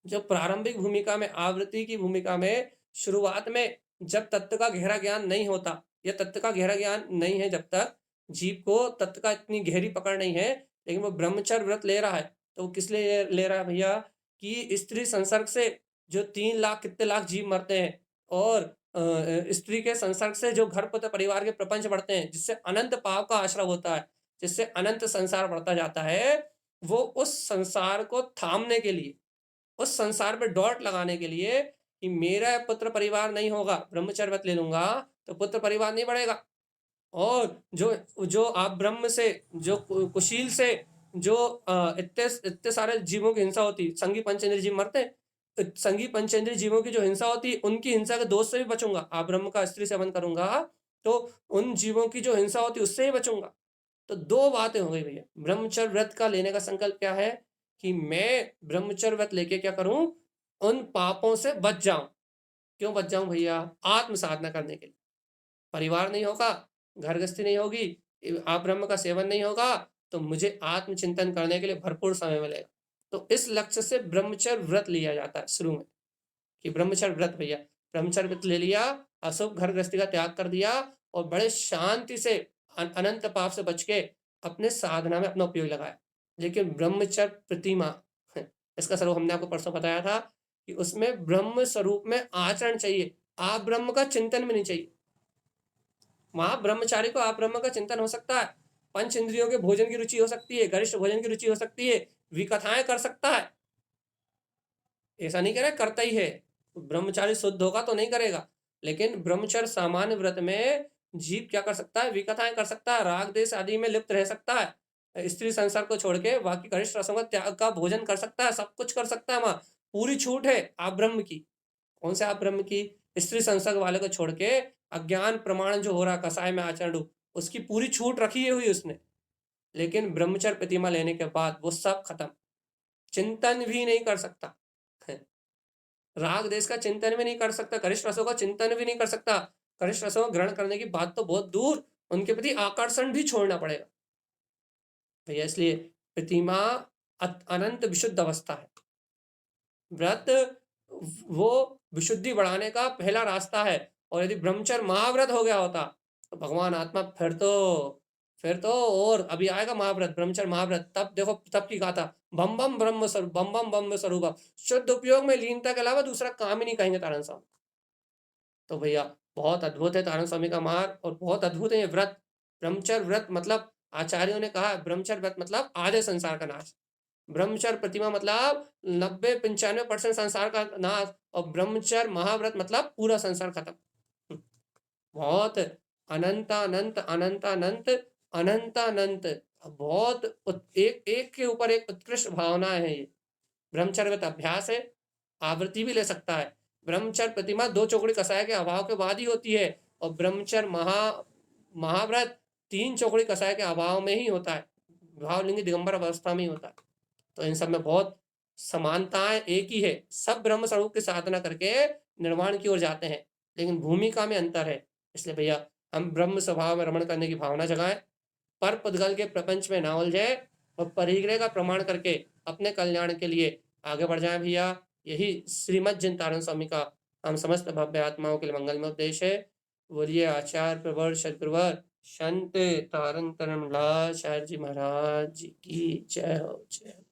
जो प्रारंभिक भूमिका में, आवृत्ति की भूमिका में, शुरुआत में जब तत्व का गहरा ज्ञान नहीं होता, या तत्व का गहरा ज्ञान नहीं है, जब तक जीव को तत्व का इतनी गहरी पकड़ नहीं है, लेकिन वो ब्रह्मचर्य व्रत ले रहा है, तो वो किस लिए ले रहा है भैया कि स्त्री संसर्ग से जो 3 लाख कितने लाख जीव मरते हैं, और स्त्री के संसर्ग से जो घर पुत्र परिवार के प्रपंच बढ़ते हैं, जिससे अनंत पाप का आश्रय होता है, जिससे अनंत संसार बढ़ता जाता है, वो उस संसार को थामने के लिए, उस संसार पे डॉट लगाने के लिए कि मेरा पुत्र परिवार नहीं होगा, ब्रह्मचर्य व्रत ले लूंगा तो पुत्र परिवार नहीं बढ़ेगा। और जो जो आप ब्रह्म से, जो कुशील से, जो इतने इतने सारे जीवों की हिंसा होती, संगी पंचेंद्रिय जीव मरते हैं, संगी पंचेंद्रिय जीवों की जो हिंसा होती, उनकी हिंसा के दोष से भी बचूंगा। आप ब्रह्म का स्त्री सेवन करूंगा तो उन जीवों की जो हिंसा होती उससे ही बचूंगा। तो 2 बातें हो गई भैया। ब्रह्मचर्य व्रत का लेने का संकल्प क्या है कि मैं ब्रह्मचर्य व्रत लेके क्या करूं, उन पापों से बच जाऊं। क्यों बच जाऊं भैया, आत्म साधना करने के लिए। परिवार नहीं होगा, घर गृहस्थी नहीं होगी, आप ब्रह्म का सेवन नहीं होगा, तो मुझे आत्मचिंतन करने के लिए भरपूर समय मिलेगा। तो इस लक्ष्य से ब्रह्मचर्य व्रत लिया जाता है शुरू में, कि ब्रह्मचर्य व्रत भैया, ब्रह्मचर्य व्रत ले लिया, अशुभ घर गृहस्थी का त्याग कर दिया, और बड़े शांति से अनंत पाप से बच के अपने साधना में अपना उपयोग लगाया। लेकिन ब्रह्मचर्य प्रतिमा, इसका स्वरूप हमने आपको परसों बताया था कि उसमें ब्रह्म स्वरूप में आचरण चाहिए, आप ब्रह्म का चिंतन में नहीं चाहिए। वहां ब्रह्मचारी को आप ब्रह्म का चिंतन हो सकता है, पंच इंद्रियों के भोजन की रुचि हो सकती है, गरिष्ठ भोजन की रुचि हो सकती है, विकथाएं कर सकता है, ऐसा नहीं कह रहे करता ही है। ब्रह्मचारी शुद्ध होगा तो नहीं करेगा, लेकिन ब्रह्मचर्य सामान्य व्रत में जीव क्या कर सकता है, विकथाएं कर सकता है, राग देश आदि में लिप्त रह सकता है, स्त्री संसार को छोड़ के बाकी गरिष्ठ रसों का त्याग का भोजन कर सकता है, सब कुछ कर सकता है। वहां पूरी छूट है आप ब्रह्म की। कौन से आप ब्रह्म की, स्त्री संसर्ग वाले को छोड़ के अज्ञान प्रमाण जो हो रहा कसाय में आचरण, उसकी पूरी छूट रखी हुई उसने। लेकिन ब्रह्मचर्य प्रतिमा लेने के बाद वो सब खत्म, चिंतन भी नहीं कर सकता, राग देश का चिंतन भी नहीं कर सकता, गरिष्ठ रसों का चिंतन भी नहीं कर सकता। गरिष्ठ रसों को ग्रहण करने की बात तो बहुत दूर, उनके प्रति आकर्षण भी छोड़ना पड़ेगा भैया। इसलिए प्रतिमा अनंत विशुद्ध अवस्था है। व्रत वो विशुद्धि बढ़ाने का पहला रास्ता है, और यदि ब्रह्मचर्य महाव्रत हो गया होता तो भगवान आत्मा फिर तो और अभी आएगा महाव्रत, ब्रह्मचर्य महाव्रत, तब देखो तब की गाथा, बम बम ब्रह्म स्वरूप, बम बम ब्रह्म स्वरूप, शुद्ध उपयोग में लीनता के अलावा दूसरा काम ही नहीं कहेंगे तारण स्वामी। तो भैया बहुत अद्भुत है तारण स्वामी का मार्ग, और बहुत अद्भुत है ये व्रत। ब्रह्मचर्य व्रत मतलब आचार्यों ने कहा ब्रह्मचर्य व्रत मतलब आधे संसार का नाश, ब्रह्मचर्य प्रतिमा मतलब 90-95% संसार का नाश, और ब्रह्मचर्य महाव्रत मतलब पूरा संसार खत्म। बहुत अनंत अनंत अनंत अनंत अनंत अनंत, बहुत एक एक के ऊपर एक उत्कृष्ट भावना है ये। ब्रह्मचर्य अभ्यास है, आवृत्ति भी ले सकता है। ब्रह्मचर्य प्रतिमा 2 चौकड़ी कसाय के अभाव के बाद ही होती है, और ब्रह्मचर्य महाव्रत 3 चौकड़ी कसाय के अभाव में ही होता है, भावलिंगी दिगंबर अवस्था में ही होता है। तो इन सब में बहुत समानताएं एक ही है, सब ब्रह्म स्वरूप की साधना करके निर्वाण की ओर जाते हैं, लेकिन भूमिका में अंतर है। इसलिए भैया हम ब्रह्म स्वभाव में रमण करने की भावना जगाएं, पर पुद्गल के प्रपंच में ना उलझे, और परिग्रह का प्रमाण करके अपने कल्याण के लिए आगे बढ़ जाए भैया। यही श्रीमद जिन तारण स्वामी का हम समस्त भव्य आत्माओं के लिए मंगलमय उपदेश है। बोलिए आचार्य प्रवर सदगुरुवर संत तारण तरन लाल जी महाराज की जय हो, जय हो।